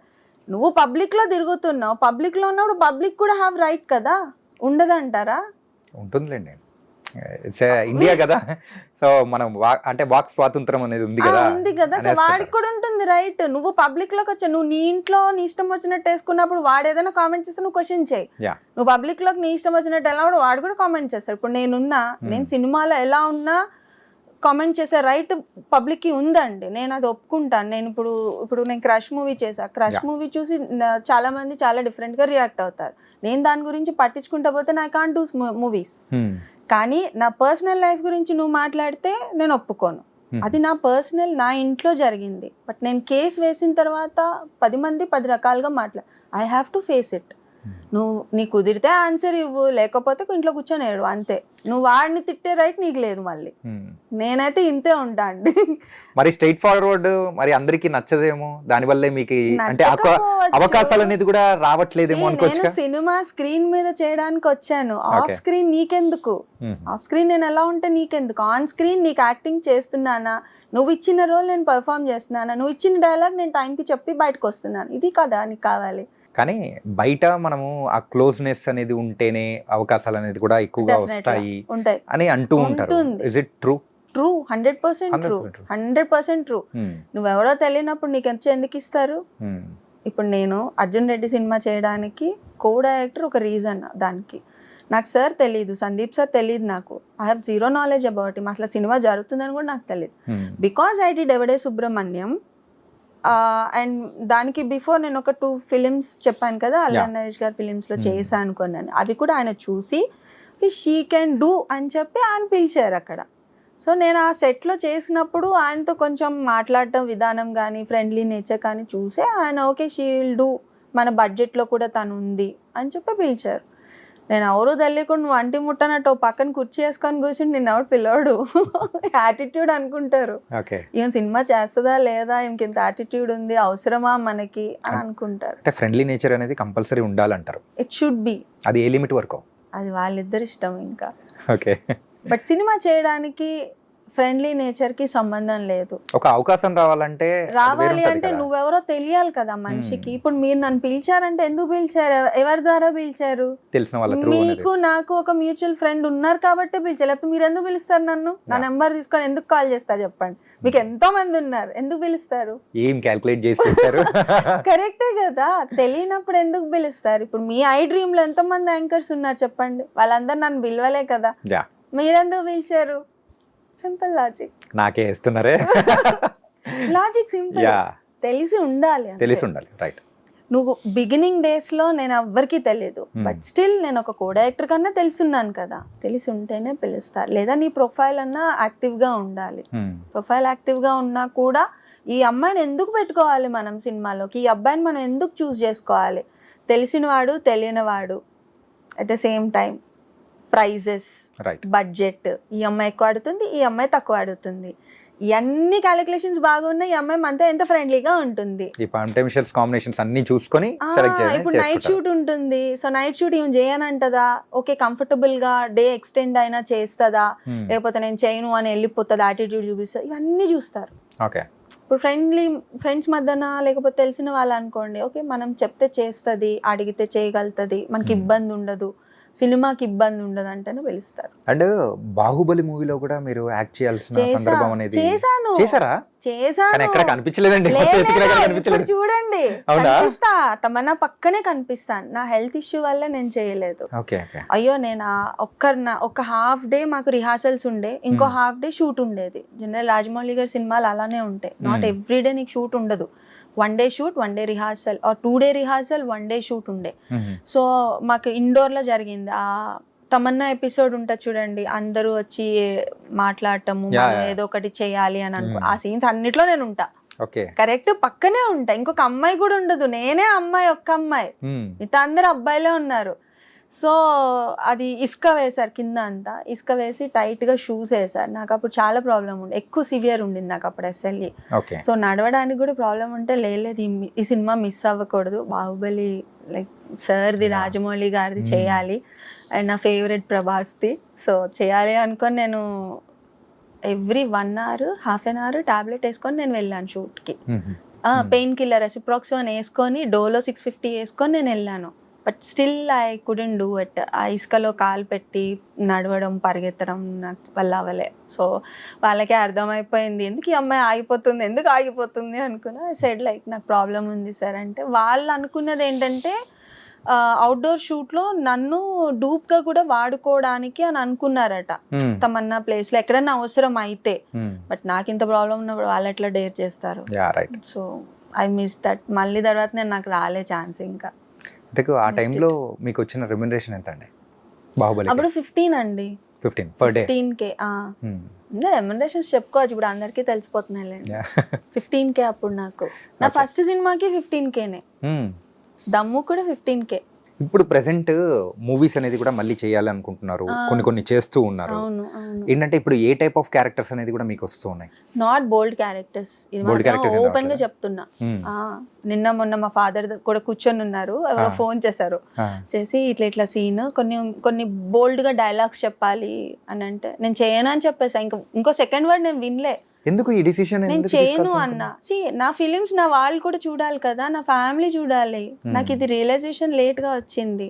నువ్వు పబ్లిక్ లో తిరుగుతున్నావు, పబ్లిక్ లో ఉన్నప్పుడు పబ్లిక్ కూడా హ్యావ్ రైట్ కదా, ఉండదంటారా? ఉంటుందిలేండి, ఇండియా కదా. సో మనం అంటే వాక్ స్వాతంత్రం అనేది ఉంది కదా. సో వాడికి కూడా ఉంటుంది రైట్. నువ్వు పబ్లిక్ లోకి వచ్చా, నువ్వు నీ ఇంట్లో నీ ఇష్టం వచ్చినట్టు వేసుకున్నప్పుడు వాడు ఏదైనా కామెంట్ చేస్తే నువ్వు క్వశ్చన్ చేయి. నువ్వు పబ్లిక్ లోకి నీ ఇష్టం వచ్చినట్టు ఎలా వాడు కూడా కామెంట్ చేస్తాడు. ఇప్పుడు నేను సినిమాలో ఎలా ఉన్నా కామెంట్ చేసే రైట్ పబ్లిక్ కి ఉందండి, నేను అది ఒప్పుకుంటాను. నేను ఇప్పుడు నేను క్రష్ మూవీ చేశా. క్రష్ మూవీ చూసి చాలా మంది చాలా డిఫరెంట్ గా రియాక్ట్ అవుతారు. నేను దాని గురించి పట్టించుకుంటా పోతే ఐ కాంట్ డూ మూవీస్. కానీ నా పర్సనల్ లైఫ్ గురించి నువ్వు మాట్లాడితే నేను ఒప్పుకోను. అది నా పర్సనల్, నా ఇంట్లో జరిగింది. బట్ నేను కేసు వేసిన తర్వాత 10 మంది 10 రకాలుగా I have to face it. నువ్వు నీ కుదిరితే ఆన్సర్ ఇవ్వు, లేకపోతే ఇంట్లో కూర్చొని ఏడు, అంతే. నువ్వు వాడిని తిట్టే రైట్ నీకు లేదు. మళ్ళీ నేనైతే ఇంతే ఉంటా అండి. మరి స్ట్రైట్ ఫార్వర్డ్ మరి అందరికి నచ్చదేమో, దానివల్లే మీకు అంటే అవకాశాలు అనేది కూడా రావట్లేదేమో అనుకోవచ్చు. నేను సినిమా స్క్రీన్ మీద చేయడానికి వచ్చాను, ఆఫ్ స్క్రీన్ నీకెందుకు? ఆఫ్ స్క్రీన్ నేను ఎలా ఉంటే నీకెందుకు? ఆన్ స్క్రీన్ నీకు యాక్టింగ్ చేస్తున్నానా, నువ్వు ఇచ్చిన రోల్ నేను పర్ఫామ్ చేస్తున్నానా, నువ్వు ఇచ్చిన డైలాగ్ నేను టైంకి చెప్పి బయటకు వస్తున్నాను, ఇది కదా నీకు కావాలి. కానీ బయట మనము ఆ క్లోజ్నెస్ అనేది ఉంటేనే అవకాశాలు అనేది కూడా ఎక్కువగా వస్తాయి అని అంటూ ఉంటారు. Is it true? True, 100% true, 100% true. నువ్వెవడో తెలియనప్పుడు నీకు ఎందుకు ఇస్తారు? ఇప్పుడు నేను అర్జున్ రెడ్డి సినిమా చేయడానికి కో డైరెక్టర్ ఒక రీజన్. దానికి నాకు సార్ తెలీదు, సందీప్ సార్ తెలీదు, నాకు I have zero knowledge about him. అసలు సినిమా జరుగుతుందని కూడా నాకు తెలియదు. Because I did Yevade Subrahmanyam. And దానికి బిఫోర్ నేను ఒక 2 ఫిలిమ్స్ చెప్పాను కదా, అల్లా నరేష్ గారి ఫిలిమ్స్లో చేశాను అనుకున్నాను. అవి కూడా ఆయన చూసి షీ కెన్ డూ అని చెప్పి ఆయన పిలిచారు అక్కడ. సో నేను ఆ సెట్లో చేసినప్పుడు ఆయనతో కొంచెం మాట్లాడటం విధానం కానీ ఫ్రెండ్లీ నేచర్ కానీ చూసే ఆయన ఓకే షీ విల్ డూ, మన బడ్జెట్లో కూడా తను ఉంది అని చెప్పి పిలిచారు. నేను ఎవరు తెలియకుండా నువ్వు అంటి ముట్టనట్టు పక్కన కుర్చీ వేసుకొని కూర్చుని నేను ఎవరు పిలవడు, యాటిట్యూడ్ అనుకుంటారు. ఈమె సినిమా చేస్తుందా లేదా, ఈమెకి ఇంత యాటిట్యూడ్ ఉంది, అవసరమా మనకి అని అనుకుంటారు. అంటే ఫ్రెండ్లీ నేచర్ అనేది కంపల్సరీ ఉండాలంటారు. It should be. అది ఏ లిమిట్ వరకు? అది వాళ్ళిద్దరు ఇష్టం ఇంకా. ఓకే. బట్ సినిమా చేయడానికి ఫ్రెండ్లీ నేచర్ కి సంబంధం లేదు. ఒక అవకాశం రావాలంటే రావాలి అంటే నువ్వెవరో తెలియాలి కదా మనిషికి. ఇప్పుడు మీరు నన్ను పిలిచారంటే ఎందుకు పిలిచారు, ఎవరి ద్వారా పిలిచారు? తెలిసిన వాళ్ళ through మీకు నాకు ఒక మ్యూచువల్ ఫ్రెండ్ ఉన్నారు కాబట్టి పిలిచారు, లేకపోతే మీరు ఎందుకు పిలుస్తారు నన్ను? నా నెంబర్ తీసుకొని ఎందుకు కాల్ చేస్తారు చెప్పండి? మీకు ఎంతో మంది ఉన్నారు, ఎందుకు పిలుస్తారు? ఏం క్యాల్కులేట్ చేసి చెప్పారు? కరెక్టే కదా, తెలియనప్పుడు ఎందుకు పిలుస్తారు? ఇప్పుడు మీ ఐ డ్రీమ్ లో ఎంతో మంది యాంకర్స్ ఉన్నారు చెప్పండి, వాళ్ళందరూ నన్ను పిలవలే కదా, మీరెందుకు పిలిచారు? Simple logic. నాకే ఇస్తున్నారే లాజిక్ సింపుల్. తెలిసి ఉండాలి, తెలిసి ఉండాలి. రైట్. నువ్వు బిగినింగ్ డేస్ లో నేను ఎవ్వరికీ తెలియదు, బట్ స్టిల్ నేను ఒక కో డైరెక్టర్ కన్నా తెలుసున్నాను కదా, తెలిసి ఉంటేనే పిలుస్తారు. లేదా నీ ప్రొఫైల్ అన్నా యాక్టివ్ గా ఉండాలి. ప్రొఫైల్ యాక్టివ్ గా ఉన్నా కూడా ఈ అమ్మాయిని ఎందుకు పెట్టుకోవాలి మనం సినిమాలోకి, ఈ అబ్బాయిని మనం ఎందుకు చూస్ చేసుకోవాలి? తెలిసినవాడు తెలియనివాడు, at the same time prices, budget, ఈ అమ్మాయి ఎక్కువ ఆడుతుంది, ఈ అమ్మాయి తక్కువ ఆడుతుంది, ఇవన్నీ క్యాలిక్యులేషన్స్ బాగున్నాయి, ఈ అమ్మాయి మనతో ఎంత ఫ్రెండ్లీగా ఉంటుంది. కాంబినేషన్స్ అన్ని చూసుకొని సెలెక్ట్ చేయాలి. ఇప్పుడు నైట్ షూట్ ఉంటుంది, సో నైట్ షూట్ ఏం చేయనంటదా, ఓకే కంఫర్టబుల్ గా డే ఎక్స్టెండ్ అయినా చేస్తుందా, లేకపోతే నేను చేయను అని వెళ్ళిపోతుంది, యాటిట్యూడ్ చూపిస్తుంది, ఇవన్నీ చూస్తారు. ఓకే. ఇప్పుడు ఫ్రెండ్స్ మధ్యన లేకపోతే తెలిసిన వాళ్ళు అనుకోండి, ఓకే మనం చెప్తే చేస్తుంది, అడిగితే చేయగలుగుతుంది, మనకి ఇబ్బంది ఉండదు, సినిమాకి ఇబ్బంది ఉండదు అంటేనే పిలుస్తారు. అండ్ బాహుబలి మూవీలో కూడా మీరు యాక్ట్ చేయాల్సిన సందర్భం అనేది చేశారా? చేశాను, ఎక్కడ కనిపించలేదండి. చూడండి కనిపిస్తా, తమన్నా పక్కనే కనిపిస్తాను. నా హెల్త్ ఇష్యూ వల్ల నేను చేయలేదు. అయ్యో నేను ఒక హాఫ్ డే మాకు రిహార్సల్స్ ఉండే, ఇంకో హాఫ్ డే షూట్ ఉండేది. జనరల్ రాజమౌళి గారి సినిమాలు అలానే ఉంటాయి, నాట్ ఎవ్రీ డే నీకు షూట్ ఉండదు. 1 day shoot, 1 day rehearsal, or 2 day rehearsal, 1 day shoot ఉండే. సో మాకు ఇండోర్ లో జరిగింది. ఆ తమన్నా ఎపిసోడ్ ఉంటుంది చూడండి, అందరూ వచ్చి మాట్లాడటము, ఏదో ఒకటి చేయాలి అని అనుకో, ఆ సీన్స్ అన్నిట్లో నేను ఉంటా. కరెక్ట్, పక్కనే ఉంటా. ఇంకొక అమ్మాయి కూడా ఉండదు, నేనే అమ్మాయి, ఒక్క అమ్మాయి, మిగతా అందరు అబ్బాయిలే ఉన్నారు. సో అది ఇసుక వేశారు కింద అంతా, ఇసుక వేసి టైట్ గా షూస్ వేసారు. నాకు అప్పుడు చాలా ప్రాబ్లం ఉండే, ఎక్కువ సివియర్ ఉండింది నాకు అప్పుడు SLE. సో నడవడానికి కూడా ప్రాబ్లం ఉంటే లేదు ఈ సినిమా మిస్ అవ్వకూడదు, బాహుబలి లైక్ సార్ది, రాజమౌళి గారిది చేయాలి, అండ్ నా ఫేవరెట్ ప్రభాస్ది, సో చేయాలి అనుకొని నేను every 1 hour, half an hour tablet వేసుకొని నేను వెళ్ళాను షూట్కి. పెయిన్ కిల్లర్ రెసిప్రాక్సోన్ వేసుకొని, డోలో 650 వేసుకొని నేను వెళ్ళాను. But still I couldn't do it. ఆ ఇసుకలో కాలు పెట్టి నడవడం, పరిగెత్తడం నాకు వల్ల అవ్వలే. సో వాళ్ళకే అర్థమైపోయింది ఎందుకు ఈ అమ్మాయి ఆగిపోతుంది అనుకున్నా. ఐ సెడ్ లైక్ నాకు ప్రాబ్లం ఉంది సార్ అంటే, వాళ్ళు అనుకున్నది ఏంటంటే అవుట్డోర్ షూట్ లో నన్ను డూప్ గా కూడా వాడుకోవడానికి అని అనుకున్నారట, తమన్నా ప్లేస్ లో ఎక్కడైనా అవసరం అయితే. బట్ నాకు ఇంత ప్రాబ్లం ఉన్నప్పుడు వాళ్ళు ఎట్లా డేర్ చేస్తారు? So I miss that. మళ్ళీ తర్వాత నేను నాకు రాలే ఛాన్స్. ఇంకా ఆ టైంలో మీకు వచ్చిన రెమ్యునరేషన్ ఎంత అండి బాహుబలి? అప్పుడు 15 అండి. 15 per day. 15K. రెమ్యునరేషన్స్ చెప్పుకోవచ్చు, ఇప్పుడు అందరికీ తెలిసిపోతున్నాయి. 15K అప్పుడు నాకు. నా ఫస్ట్ సినిమాకి 15Kనే, దమ్ము కూడా 15K. ఇప్పుడు ప్రెసెంట్ మూవీస్ అనేది కూడా మళ్ళీ చేయాలి అనుకుంటున్నారు, కొన్ని చేస్తూ ఉన్నారు. ఏంటంటే ఇప్పుడు ఏ టైప్ ఆఫ్ క్యారెక్టర్స్ అనేది కూడా మీకు వస్తూ ఉన్నాయి? నాట్ బోల్డ్ క్యారెక్టర్స్, ఓపెన్ గా చెప్తున్నా. నిన్న మొన్న మా ఫాదర్ కూడా కూర్చొని ఉన్నారు, ఎవరో ఫోన్ చేశారు, చేసి ఇట్లా సీన్ కొన్ని బోల్డ్ గా డైలాగ్స్ చెప్పాలి అని అంటే నేను చేయను అని చెప్పేసా. ఇంకో సెకండ్ వర్డ్ నేను వినలే. ఎందుకు ఈ డిసిషన్? నేను చేయను అన్నా. నా ఫిలిమ్స్ నా వాళ్ళు కూడా చూడాలి కదా, నా ఫ్యామిలీ చూడాలి. నాకు ఇది రియలైజేషన్ లేట్ గా వచ్చింది.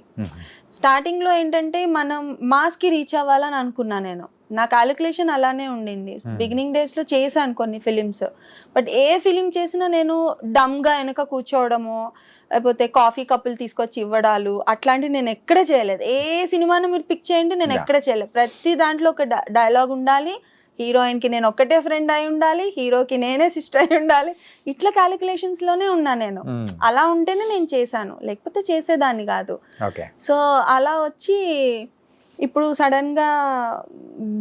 స్టార్టింగ్ లో ఏంటంటే మనం మాస్ కి రీచ్ అవ్వాలని అనుకున్నా నేను, నా క్యాలిక్యులేషన్ అలానే ఉండింది. బిగినింగ్ డేస్ లో చేశాను కొన్ని ఫిలిమ్స్, బట్ ఏ ఫిలిం చేసినా నేను డమ్ గా వెనక కూర్చోవడము, లేకపోతే కాఫీ కప్పులు తీసుకొచ్చి ఇవ్వడాలు అట్లాంటివి నేను ఎక్కడ చేయలేదు. ఏ సినిమాను మీరు పిక్ చేయండి, నేను ఎక్కడ చేయలేదు. ప్రతి దాంట్లో ఒక డైలాగ్ ఉండాలి, హీరోయిన్ కి నేను ఒక్కటే ఫ్రెండ్ అయి ఉండాలి, హీరోకి నేనే సిస్టర్ అయి ఉండాలి. ఇట్లా క్యాలిక్యులేషన్స్ లోనే ఉన్నా నేను. అలా ఉంటేనే నేను చేశాను, లేకపోతే చేసేదాన్ని కాదు. సో అలా వచ్చి ఇప్పుడు సడన్ గా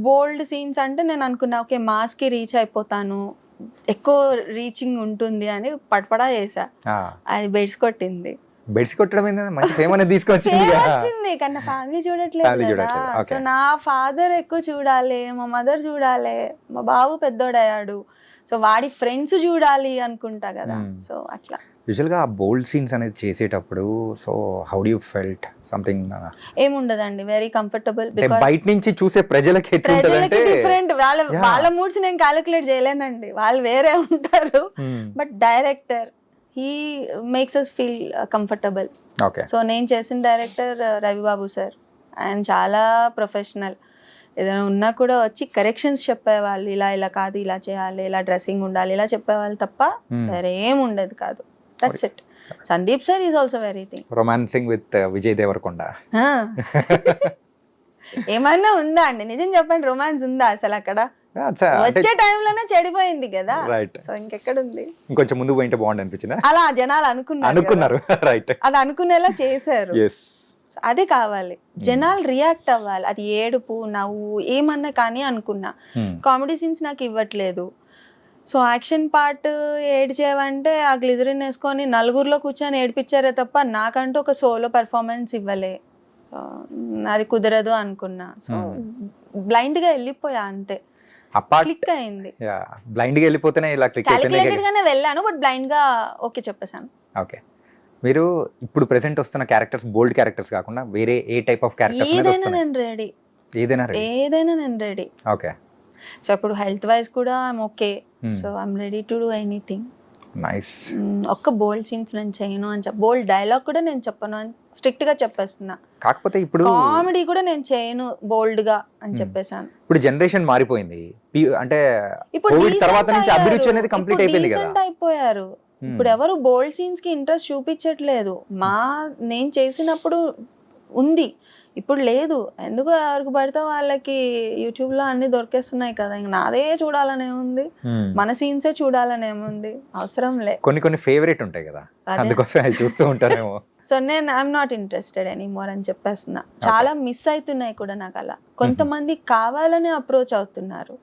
బోల్డ్ సీన్స్ అంటే నేను అనుకున్నా ఓకే మాస్ కి రీచ్ అయిపోతాను, ఎక్కువ రీచింగ్ ఉంటుంది అని పడపడా చేసా. అది బెడ్స్ కొట్టింది. బెడ్స్ కొట్టడం మంచి ఫేమ్ అనేది తీసుకొచ్చింది, కానీ ఫ్యామిలీ చూడట్లేదు కదా. సో నా ఫాదర్ ఎక్కువ చూడాలి, మా మదర్ చూడాలి, మా బాబు పెద్దోడయ్యాడు, సో వాడి ఫ్రెండ్స్ చూడాలి అనుకుంటా కదా. సో అట్లా యూజువల్గా ఆ బోల్డ్ సీన్స్ అనేది చేసేటప్పుడు so how do you felt something ఏముండదండి, వెరీ కంఫర్టబుల్. బయట నుంచి చూసే ప్రజలకి ప్రజలకి డిఫరెంట్, వాళ్ళ మూడ్స్ నేను క్యాలిక్యులేట్ చేయలేనండి, వాళ్ళు వేరే ఉంటారు. But director he makes us feel comfortable. Okay. So నేను చేసిన డైరెక్టర్ రవిబాబు సార్, ఆయన చాలా ప్రొఫెషనల్. ఏదైనా ఉన్నా కూడా వచ్చి కరెక్షన్స్ చెప్పేవాళ్ళు, ఇలా ఇలా కాదు, ఇలా చేయాలి, ఇలా డ్రెస్సింగ్ ఉండాలి, ఇలా చెప్పేవాళ్ళు తప్ప వేరే ఏం ఉండేది కాదు. That's it. Sandeep sir is also very thing. Romancing with Vijay Deverakonda ఏమన్నా ఉందా అండి, నిజం చెప్పండి, రొమాన్స్ ఉందా అసలు అక్కడ? వచ్చే టైంలోనే చెడిపోయింది కదా, సో ఇంకెక్కడుంది? ఇంకొంచెం ముందు పోయింటే బాగుంది అనిపించింది. అలా జనాలు అనుకున్నారు, రైట్, అది అనుకునేలా చేశారు. అది కావాలి, జనాలు రియాక్ట్ అవ్వాలి. అది ఏడుపు, నవ్వు, ఏమన్నా కానీ అనుకున్నా. కామెడీ సీన్స్ నాకు ఇవ్వట్లేదు. సో యాక్షన్ పార్ట్ ఏడ్చేవంటే ఆ గ్లిజరిన్ వేసుకొని నలుగురిలో కూర్చొని ఏడిపించారే తప్ప నాకంటూ ఒక సోలో పెర్ఫార్మెన్స్ ఇవ్వలే. సో అది కుదరదు అనుకున్నా. సో బ్లైండ్గా వెళ్ళిపోయా అంతే, క్లిక్ అయింది. బ్లైండ్గా వెళ్ళిపోతేనే ఇలా క్లిక్ క్యాలిక్యులేటెడ్ గానే వెళ్ళాను, బట్ బ్లైండ్గా ఓకే చెప్పేశాను. ఓకే. మీరు ఇప్పుడు ప్రెసెంట్ వస్తున్న క్యారెక్టర్స్ బోల్డ్ క్యారెక్టర్స్ కాకుండా వేరే ఏ టైప్ ఆఫ్ క్యారెక్టర్స్ ఏదైనా నేను రెడీ, ఏదైనా నేను రెడీ. ఓకే. సో ఇప్పుడు హెల్త్ వైజ్ కూడా I'm okay. So I'm ready to do anything. Nice. ఒక్క బోల్డ్ సీన్స్ నేను చేయను అని బోల్డ్ డైలాగ్ కూడా నేను చెప్పను అని స్ట్రిక్ట్ గా చెప్పేస్తున్నా. కాకపోతే ఇప్పుడు కామెడీ కూడా నేను చేయను బోల్డ్ గా అని చెప్పేసాను. ఇప్పుడు జనరేషన్ మారిపోయింది, అంటే కోవిడ్ తర్వాత నుంచి అభిరుచి అనేది కంప్లీట్ అయిపోయింది కదా, అయిపోయారు. ఇప్పుడు ఎవరు బోల్డ్ సీన్స్ కి ఇంట్రెస్ట్ చూపించట్లేదు. నేను చేసినప్పుడు ఉంది, ఇప్పుడు లేదు. ఎందుకు ఎవరికి పడితే వాళ్ళకి యూట్యూబ్ లో అన్ని దొరికేస్తున్నాయి కదా, ఇంక నాదే చూడాలనే ఉంది, మన సీన్సే చూడాలనే ఉంది, అవసరం లే. కొన్ని ఫేవరెట్ ఉంటాయి కదా, అందుకోసం అవి చూస్తూ ఉంటారేమో. సో నేను ఐఎమ్ నాట్ ఇంట్రెస్టెడ్ ఎనీమోర్ అని చెప్పేస్తున్నా. చాలా మిస్ అవుతున్నాయి కూడా నాకు అలా. కొంతమంది కావాలని అప్రోచ్ అవుతున్నారు,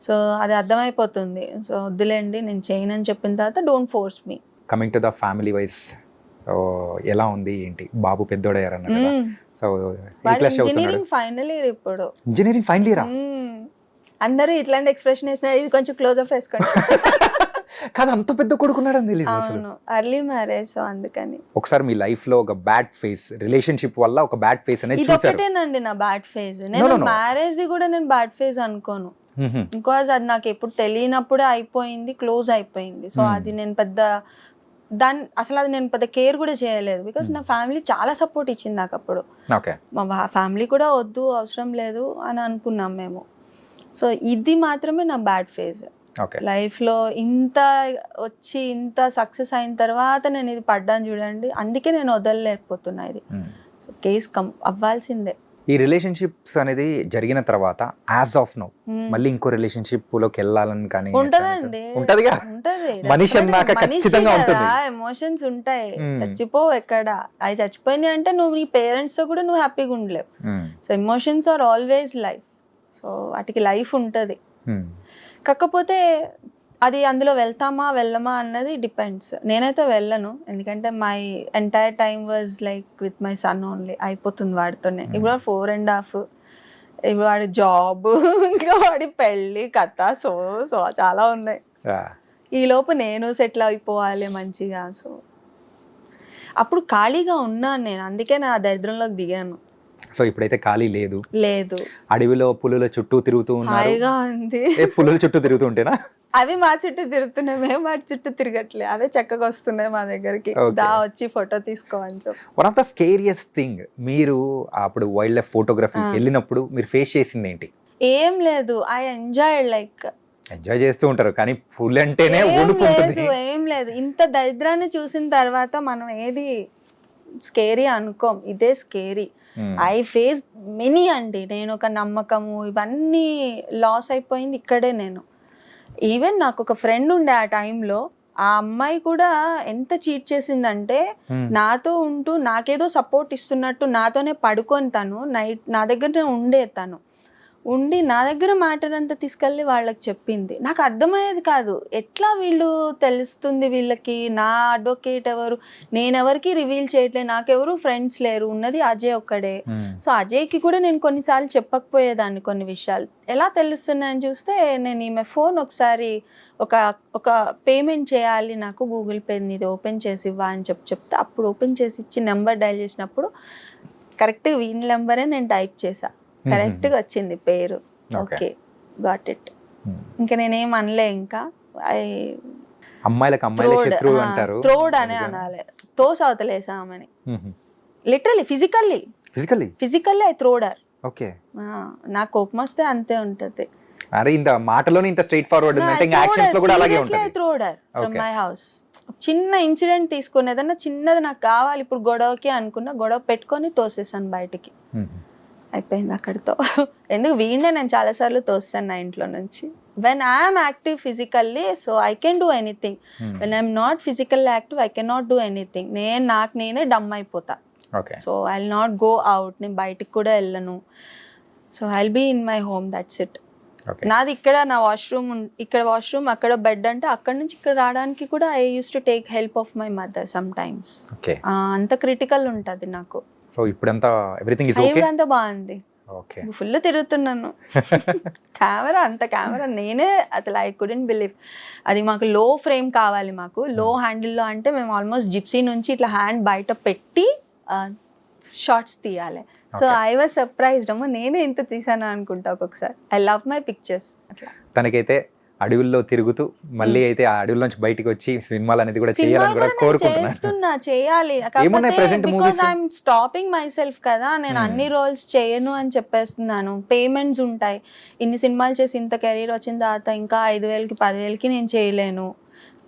సో అది అర్థమైపోతుంది. సో వద్దులేండి, నేను చేయను అని చెప్పిన తర్వాత don't force me. Coming to the family wise ఎలా ఉంది ఏంటి? బాబు పెద్దోడయ్యారన్న కదా, సో ఇంజనీరింగ్ ఫైనల్ ఇయర్. ఇప్పుడు ఇంజనీరింగ్ ఫైనల్ ఇయర్ అందరూ ఇట్లాంటి ఎక్స్ప్రెషన్ వేసిన, ఇది కొంచెం క్లోజ్ అప్ వేసుకోండి. కాదు, అంత పెద్ద కొడుకున్నాడు అని తెలియదు అసలు. ఎర్లీ మ్యారేజ్, సో అందుకని. ఒకసారి మీ లైఫ్ లో ఒక బ్యాడ్ ఫేస్, రిలేషన్షిప్ వల్ల ఒక బ్యాడ్ ఫేస్ అనేది చూసారు. ఇదొకటేనండి నా బ్యాడ్ ఫేజ్. నేను మ్యారేజ్ కూడా నేను బ్యాడ్ ఫేజ్ అనుకోను, బికాజ్ అది నాకు ఎప్పుడు తెలియనప్పుడే అయిపోయింది, క్లోజ్ అయిపోయింది. సో అది నేను పెద్ద అసలు అది నేను పెద్ద కేర్ కూడా చేయలేదు, బికాస్ నా ఫ్యామిలీ చాలా సపోర్ట్ ఇచ్చింది నాకు అప్పుడు. మా ఫ్యామిలీ కూడా వద్దు, అవసరం లేదు అని అనుకున్నాం మేము. సో ఇది మాత్రమే నా బ్యాడ్ ఫేజ్ లైఫ్ లో. ఇంత వచ్చి ఇంత సక్సెస్ అయిన తర్వాత నేను ఇది పడ్డాను చూడండి, అందుకే నేను వదలలేకపోతున్నా. ఇది కేస్ అవ్వాల్సిందే. ఈ రిలేషన్షిప్స్ అనేది జరిగిన తర్వాత యాజ్ ఆఫ్ నౌ మళ్ళీ ఇంకో రిలేషన్షిప్ లోకి వెళ్ళాలని కానీ ఉంటదండి, ఉంటదిగా, మనిషి అన్నాక ఖచ్చితంగా ఉంటుంది, ఎమోషన్స్ ఉంటాయి, చచ్చిపోవు ఎక్కడ. అవి చచ్చిపోయినాయి అంటే నువ్వు నీ పేరెంట్స్ తో కూడా నువ్వు హ్యాపీగా ఉండలేవు. So emotions are always life, so వాటికి లైఫ్ ఉంటది. కాకపోతే అది అందులో వెళ్తామా వెళ్ళమా అన్నది డిపెండ్స్. నేనైతే వెళ్ళను, ఎందుకంటే my entire time was like with my son only. అయిపోతుంది వాడితోనే. ఇప్పుడు 4.5, ఇప్పుడు వాడి జాబ్, ఇంకా వాడి పెళ్ళి కథ, సో చాలా ఉన్నాయి. ఈ లోపు నేను సెటిల్ అయిపోవాలి మంచిగా. సో అప్పుడు ఖాళీగా ఉన్నాను నేను, అందుకే నా దరిద్రంలోకి దిగాను. సో ఇప్పుడైతే ఖాళీ లేదు, అడవిలో పులుల చుట్టూ తిరుగుతూ ఉన్నారు. పులుల చుట్టూ తిరుగుతూ ఉంటేనా? అవి మా చుట్టూ తిరుగుతున్నాయి, మేము వాటి చుట్టూ తిరగట్లే, అవే చక్కగా వస్తున్నాయి మా దగ్గరికి, దా వచ్చి ఫోటో తీసుకోవని చెప్పి. One of the scariest thing, మీరు అప్పుడు వైల్డ్ లైఫ్ ఫోటోగ్రఫీకి వెళ్ళినప్పుడు మీరు ఫేస్ చేసింది ఏంటి? ఏం లేదు, ఐ ఎంజాయ్డ్. లైక్ ఎంజాయ్ చేస్తూ ఉంటారు, కానీ ఫుల్ అంటేనే వణుకుంటుంది. ఏం లేదు, ఇంత దరిద్రాన్ని చూసిన తర్వాత మనం ఏది స్కేరీ అనుకోం, ఇదే స్కేరీ. ఐ ఫేస్ మెనీ అండి. నేను ఒక నమ్మకము ఇవన్నీ లాస్ అయిపోయింది ఇక్కడే. నేను ఈవెన్ నాకు ఒక ఫ్రెండ్ ఉండే ఆ టైంలో, ఆ అమ్మాయి కూడా ఎంత చీట్ చేసిందంటే, నాతో ఉంటూ నాకేదో సపోర్ట్ ఇస్తున్నట్టు నాతోనే పడుకొని తను నైట్ నా దగ్గరనే ఉండే. తను ఉండి నా దగ్గర మ్యాటర్ అంతా తీసుకెళ్ళి వాళ్ళకి చెప్పింది. నాకు అర్థమయ్యేది కాదు, ఎట్లా వీళ్ళు తెలుస్తుంది వీళ్ళకి నా అడ్వకేట్ ఎవరు, నేనెవరికి రివీల్ చేయట్లేదు, నాకెవరు ఫ్రెండ్స్ లేరు, ఉన్నది అజయ్ ఒక్కడే. సో అజయ్కి కూడా నేను కొన్నిసార్లు చెప్పకపోయేదాన్ని కొన్ని విషయాలు. ఎలా తెలుస్తున్నాయని చూస్తే నేను ఈమె ఫోన్ ఒకసారి ఒక పేమెంట్ చేయాలి నాకు, గూగుల్ పే ఇది ఓపెన్ చేసి ఇవ్వా అని చెప్తే అప్పుడు ఓపెన్ చేసి ఇచ్చి నెంబర్ డైల్ చేసినప్పుడు కరెక్ట్గా వీళ్ళ నెంబరే నేను టైప్ చేసా, కరెక్ట్గా వచ్చింది పేరు. Okay got it. ఇంకా నేనేం అనలే, ఇంకా త్రోడ్ అనే అనాలి, తోస్ అవతలేసా ఆమెని, లిటరలీ ఫిజికల్లీ ఐ త్రోడర్. ఓకే, నా కోపం వస్తే అంతే ఉంటది. అరే ఇంత మాటలోనే ఇంత స్ట్రైట్ ఫార్వర్డ్ ఉందంటే ఇంకా యాక్షన్స్ లో కూడా అలాగే ఉంటుంది. త్రోడర్ ఫ్రమ్ మై హౌస్. చిన్న ఇన్సిడెంట్ తీసుకుని ఏదన్నా చిన్నది నాకు కావాలి ఇప్పుడు గొడవకి అనుకున్నా, గొడవ పెట్టుకొని తోసేసాను బయటికి, అయిపోయింది అక్కడితో. ఎందుకు వీడినే నేను చాలాసార్లు తోస్తాను నా ఇంట్లో నుంచి. When I'm active physically so I can do anything, when I'm not physical active I can not do anything. నాకు నేనే డమ్ అయిపోతా. So I will not go out, నేను బయటికి కూడా వెళ్ళను. So I will be in my home, that's it. నాది ఇక్కడ నా వాష్రూమ్, ఇక్కడ వాష్రూమ్ అక్కడ బెడ్, అంటే అక్కడ నుంచి ఇక్కడ రావడానికి కూడా I use to take help of my mother some times. అంత క్రిటికల్ ఉంటది నాకు. సో ఇప్పుడంతా ఎవ్రీథింగ్ ఇస్ ఓకే, అంతా బాగుంది. ఫుల్ తిరుగుతున్నాను. కెమెరా నేనే అసలు ఐ కుడెంట్ బిలీవ్. అది మాకు లో ఫ్రేమ్ కావాలి, మాకు లో హ్యాండిల్లో, అంటే మేము ఆల్మోస్ట్ జిప్సీ నుంచి ఇట్లా హ్యాండ్ బయట పెట్టి షార్ట్స్ తీయాలి. సో ఐ వాజ్ సర్ప్రైజ్డ్, అమ్మ నేనే ఇంత తీసాను అనుకుంటా ఒక్కొక్కసారి. I love my pictures. తనకైతే అడవుల్లో తిరుగుతూ మళ్ళీ అయితే ఆ అడవుల నుంచి బయటికి వచ్చి సినిమాలు అనేది కూడా చేయాలని కూడా కోరుకుంటున్నా. చేయాలి, because I'm stopping my self కదా. నేను అన్ని రోల్స్ చేయను అని చెప్పేస్తున్నాను. పేమెంట్స్ ఉంటాయి, ఇన్ని సినిమాలు చేసి ఇంత కెరీర్ వచ్చిన తర్వాత ఇంకా 5,000కి 10,000కి నేను చేయలేను.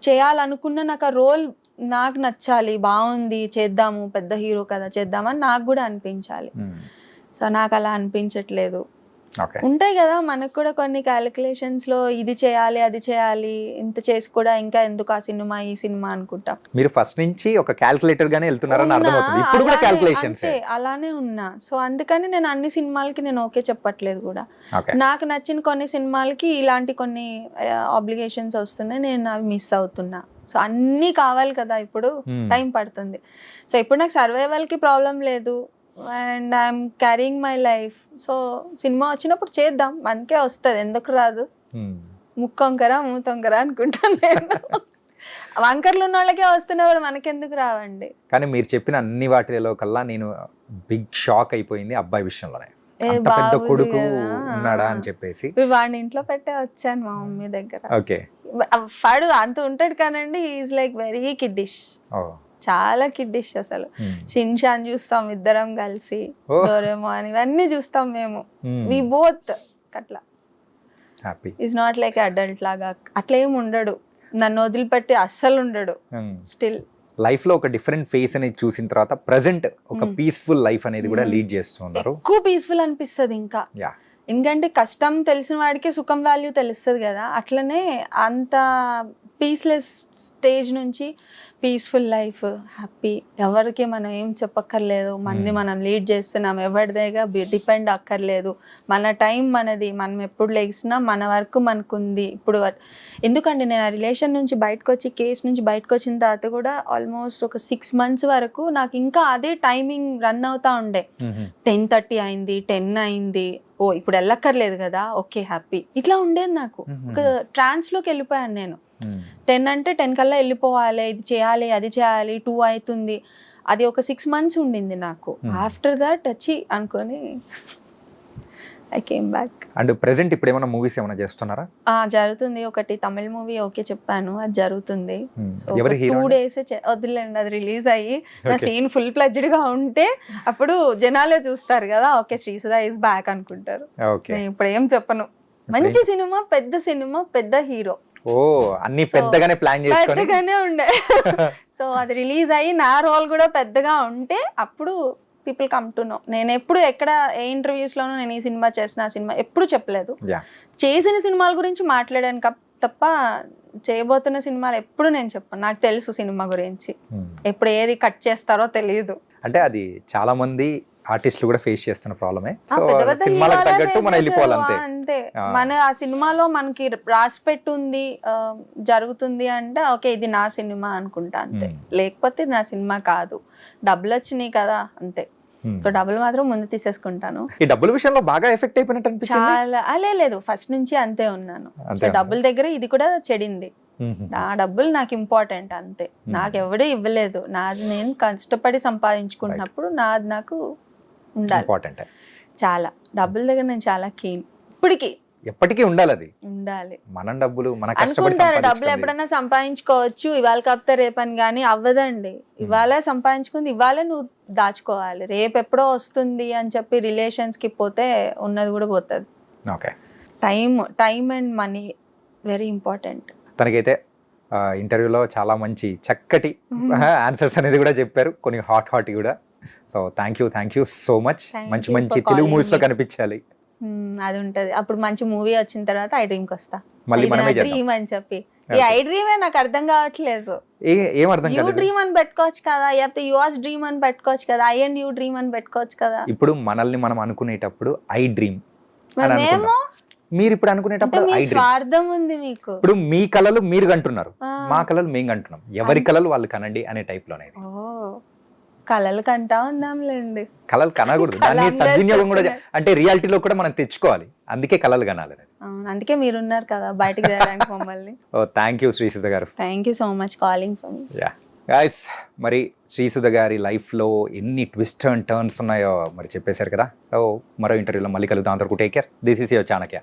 చేయాలనుకున్న నాకు ఆ రోల్ నాకు నచ్చాలి, బాగుంది, చేద్దాము, పెద్ద హీరో కదా చేద్దామని నాకు కూడా అనిపించాలి. సో నాకు అలా అనిపించట్లేదు. ఉంటాయి కదా మనకు కూడా కొన్ని క్యాలిక్యులేషన్స్ లో, ఇది చేయాలి అది చేయాలి, ఇంత చేసి కూడా ఇంకా ఎందుకు ఆ సినిమా ఈ సినిమా అనుకుంటా. మీరు ఫస్ట్ నుంచి ఒక క్యాలిక్యులేటర్ గానే వెళ్తున్నారని అర్థమవుతుంది. ఇప్పుడు కూడా క్యాలిక్యులేషన్స్ అలానే ఉన్నా. సో అందుకని నేను అన్ని సినిమాలకి నేను ఓకే చెప్పట్లేదు కూడా. నాకు నచ్చిన కొన్ని సినిమాలకి ఇలాంటి కొన్ని ఆబ్లిగేషన్స్ వస్తున్నాయి, నేను అవి మిస్ అవుతున్నా. సో అన్నీ కావాలి కదా, ఇప్పుడు టైం పడుతుంది. సో ఇప్పుడు నాకు సర్వైవల్కి ప్రాబ్లం లేదు, and I'm carrying my life. So cinema వచ్చినప్పుడు చేద్దాం, మనకే వస్తుంది, ఎందుకు రాదు. ముక్కొంకరా మూతొంకరా అనుకుంటాను నేను. వంకర్లు ఉన్న వాళ్ళకే వస్తున్నప్పుడు మనకెందుకు రావండి. కానీ మీరు చెప్పిన అన్ని వాటిలో కల్లా నేను బిగ్ షాక్ అయిపోయింది అబ్బాయి విషయంలోనే. పెద్ద కొడుకు ఉన్నాడా అని చెప్పేసి వాడిని ఇంట్లో పెట్టే వచ్చాను మా మమ్మీ దగ్గర. ఓకే, వాడు అంత ఉంటాడు కానండి, ఈజ్ లైక్ వెరీ కిడ్డిష్, చాలా కిడ్డిష్. అసలు షిన్షాన్ చూస్తాం ఇద్దరం కలిసి, డోరేమోన్ ఇవన్నీ చూస్తాం మేము. వి బోత్ అట్లా. ఈజ్ నాట్ లైక్ అడల్ట్ లాగా అట్లా ఏమి ఉండడు, నన్ను వదిలిపెట్టి అస్సలు ఉండడు. స్టిల్ లైఫ్ లో ఒక డిఫరెంట్ ఫేస్ అనేది చూసిన తర్వాత ప్రెసెంట్ ఒక పీస్ఫుల్ లైఫ్ అనేది కూడా లీడ్ చేస్తున్నారు. ఎక్కువ పీస్ఫుల్ అనిపిస్తుంది ఇంకా, ఎందుకంటే కష్టం తెలిసిన వాడికి సుఖం వాల్యూ తెలుస్తుంది కదా. అట్లనే అంత పీస్లెస్ స్టేజ్ నుంచి పీస్ఫుల్ లైఫ్, హ్యాపీ, ఎవరికి మనం ఏం చెప్పక్కర్లేదు, మనం లీడ్ చేస్తున్నాం, ఎవరిదేగా డిపెండ్ అక్కర్లేదు, మన టైం మనది, మనం ఎప్పుడు లేచినా మన వర్క్ మనకుంది. ఇప్పుడు ఎందుకంటే నేను ఆ రిలేషన్ నుంచి బయటకు వచ్చి, కేసు నుంచి బయటకు వచ్చిన తర్వాత కూడా ఆల్మోస్ట్ ఒక 6 months వరకు నాకు ఇంకా అదే టైమింగ్ రన్ అవుతా ఉండే. 10:30 అయింది, 10 అయింది, ఓ ఇప్పుడు వెళ్ళక్కర్లేదు కదా, ఓకే హ్యాపీ, ఇట్లా ఉండేది నాకు. ఒక ట్రాన్స్లోకి వెళ్ళిపోయాను నేను. 10 అంటే 10 కల్లా వెళ్ళిపోవాలి, ఇది చేయాలి అది చేయాలి, 2 అవుతుంది. అది ఒక 6 months ఉండింది నాకు. ఆఫ్టర్ దట్ వచ్చి అనుకొని I came back. And present ఇప్పుడు ఏమైనా మూవీస్ ఏమైనా చేస్తున్నారా? జరుగుతుంది, ఒకటి తమిళ మూవీ ఓకే చెప్పాను, అది జరుగుతుంది. 2 days వదిలేండి, అది రిలీజ్ అయ్యి నా సీన్ ఫుల్ ప్లెడ్జ్డ్ గా ఉంటే అప్పుడు జనాలే చూస్తారు కదా, ఓకే శ్రీసుధా ఈజ్ బ్యాక్ అనుకుంటారు. ఇప్పుడు ఏం చెప్పను, మంచి సినిమా, పెద్ద హీరో, అన్ని పెద్దగానే ప్లాన్ చేసుకొని పెద్దగానే ఉండే. సో అది రిలీజ్ అయ్యి నా రోల్ కూడా పెద్దగా ఉంటే అప్పుడు పీపుల్ కమ్ టు నో. నేను ఎప్పుడు ఎక్కడ ఏ ఇంటర్వ్యూస్ లోనూ నేను ఈ సినిమా చేసిన సినిమా ఎప్పుడు చెప్పలేదు. చేసిన సినిమాల గురించి మాట్లాడాను తప్ప చేయబోతున్న సినిమాలు ఎప్పుడు నేను చెప్పాను. నాకు తెలుసు సినిమా గురించి, ఎప్పుడు ఏది కట్ చేస్తారో తెలియదు. అంటే అది చాలా మంది ఆర్టిస్టులు కూడా ఫేస్ చేస్తున్న ప్రాబ్లమే. ఆ, సో పెద్ద పెద్ద సినిమాలకు హీరోలే తగ్గట్టు మనం face వెళ్ళిపోవాలి చేశారు, అంతే. అంతే ఆ. మన ఆ సినిమాలో మనకి రాసి పెట్టుంది జరుగుతుంది అంటే ఓకే ఇది నా సినిమా అనుకుంటా అంతే. లేకపోతే నా సినిమా కాదు, డబ్బులు వచ్చినాయి కదా అంతే. సో డబ్బులు మాత్రం ముందు తీసేసుకుంటాను. ఈ డబ్బుల విషయంలో బాగా ఎఫెక్ట్ అయిపోయినట్టు అనిపించింది. చాలా లేదు, ఫస్ట్ నుంచి అంతే ఉన్నాను. అంతే సో డబ్బుల దగ్గర ఇది కూడా చెడింది. నా డబ్బులు నాకు ఇంపార్టెంట్ అంతే. నాకు ఎవడూ ఇవ్వలేదు, నాది నేను కష్టపడి సంపాదించుకుంటున్నప్పుడు నాది నాకు ఉండాలి. ఇంపార్టెంట్. చాలా డబ్బుల దగ్గర నేను చాలా కీన్. ఇప్పటికి ఎప్పటికీ ఉండాలి, అది ఉండాలి. మన డబ్బులు మన కష్టపడి అనుకుంటారు డబ్బులు సంపాదించుకుంది. ఎప్పుడైనా సంపాదించుకోవచ్చు, ఇవాళ కాపుతే రేపని, కానీ అవ్వదండి. ఇవాళ సంపాదించుకుంది ఇవాళ నువ్వు దాచుకోవాలి. రేపు ఎప్పుడో వస్తుంది అని చెప్పి రిలేషన్స్ కి పోతే ఉన్నది కూడా పోతుంది. Okay. Time and money very important. తనకైతే ఇంటర్వ్యూలో చాలా మంచి చక్కటి ఆన్సర్స్ అనేది కూడా చెప్పారు, కొన్ని హాట్ కూడా. So thank you so much. Thank మంచి you మంచి for తెలుగు calling మూవీస్ లో me. కనిపించాలి. అది ఉంటది. అప్పుడు మంచి మూవీ వచ్చిన తర్వాత ఐ డ్రీమ్ కి వస్తా. మళ్ళీ ఇది మనమే నా చేద్దాం. డ్రీమ్ అని చెప్పి. ఈ ఐ డ్రీమే నాకు అర్థం కావట్లేదు. ఏం అర్థం యూ కాలేదు. డ్రీమ్ అని పెట్టుకోవచ్చు కదా, లేకపోతే యువర్స్ డ్రీమ్ అని పెట్టుకోవచ్చు కదా, ఐ అండ్ యూ డ్రీమ్ అని పెట్టుకోవచ్చు కదా. ఇప్పుడు మనల్ని మనం అనుకునేటప్పుడు ఐ డ్రీమ్ మరి మేము మీరు ఇప్పుడు అంటే అనుకునేటప్పుడు మీ ఐ డ్రీమ్. స్వార్థం ఉంది మీకు. ఇప్పుడు మీ కళలు మీరు కంటున్నారు, ఆ. మా కళలు మేము కంటున్నాం. ఎవరి కళలు వాళ్ళు కనండి అనే టైప్ లోనే. ఓ కలలు కంటా ఉందాంలేండి. కళలు కనకూడదు, కళ దాన్ని అందరూ సద్వినియోగం కూడా చెప్తున్నారు. అంటే రియాలిటీలో కూడా మనం తెచ్చుకోవాలి. అందుకే కళలు కనాలి. అవును, అందుకే మీరున్నారు కదా బయటికి తేడానికి మమ్మల్ని. ఓ థ్యాంక్ యూ శ్రీసుధ గారు. Thank you so much calling for me. Yeah guys, మరి శ్రీసుధ గారి లైఫ్లో ఎన్ని ట్విస్ట్ అండ్ టర్న్స్ ఉన్నాయో మరి చెప్పేశారు కదా. సో మరో ఇంటర్వ్యూలో మళ్ళీ కలుద్దాం. అంతవరకు take care. This is your Chanakya.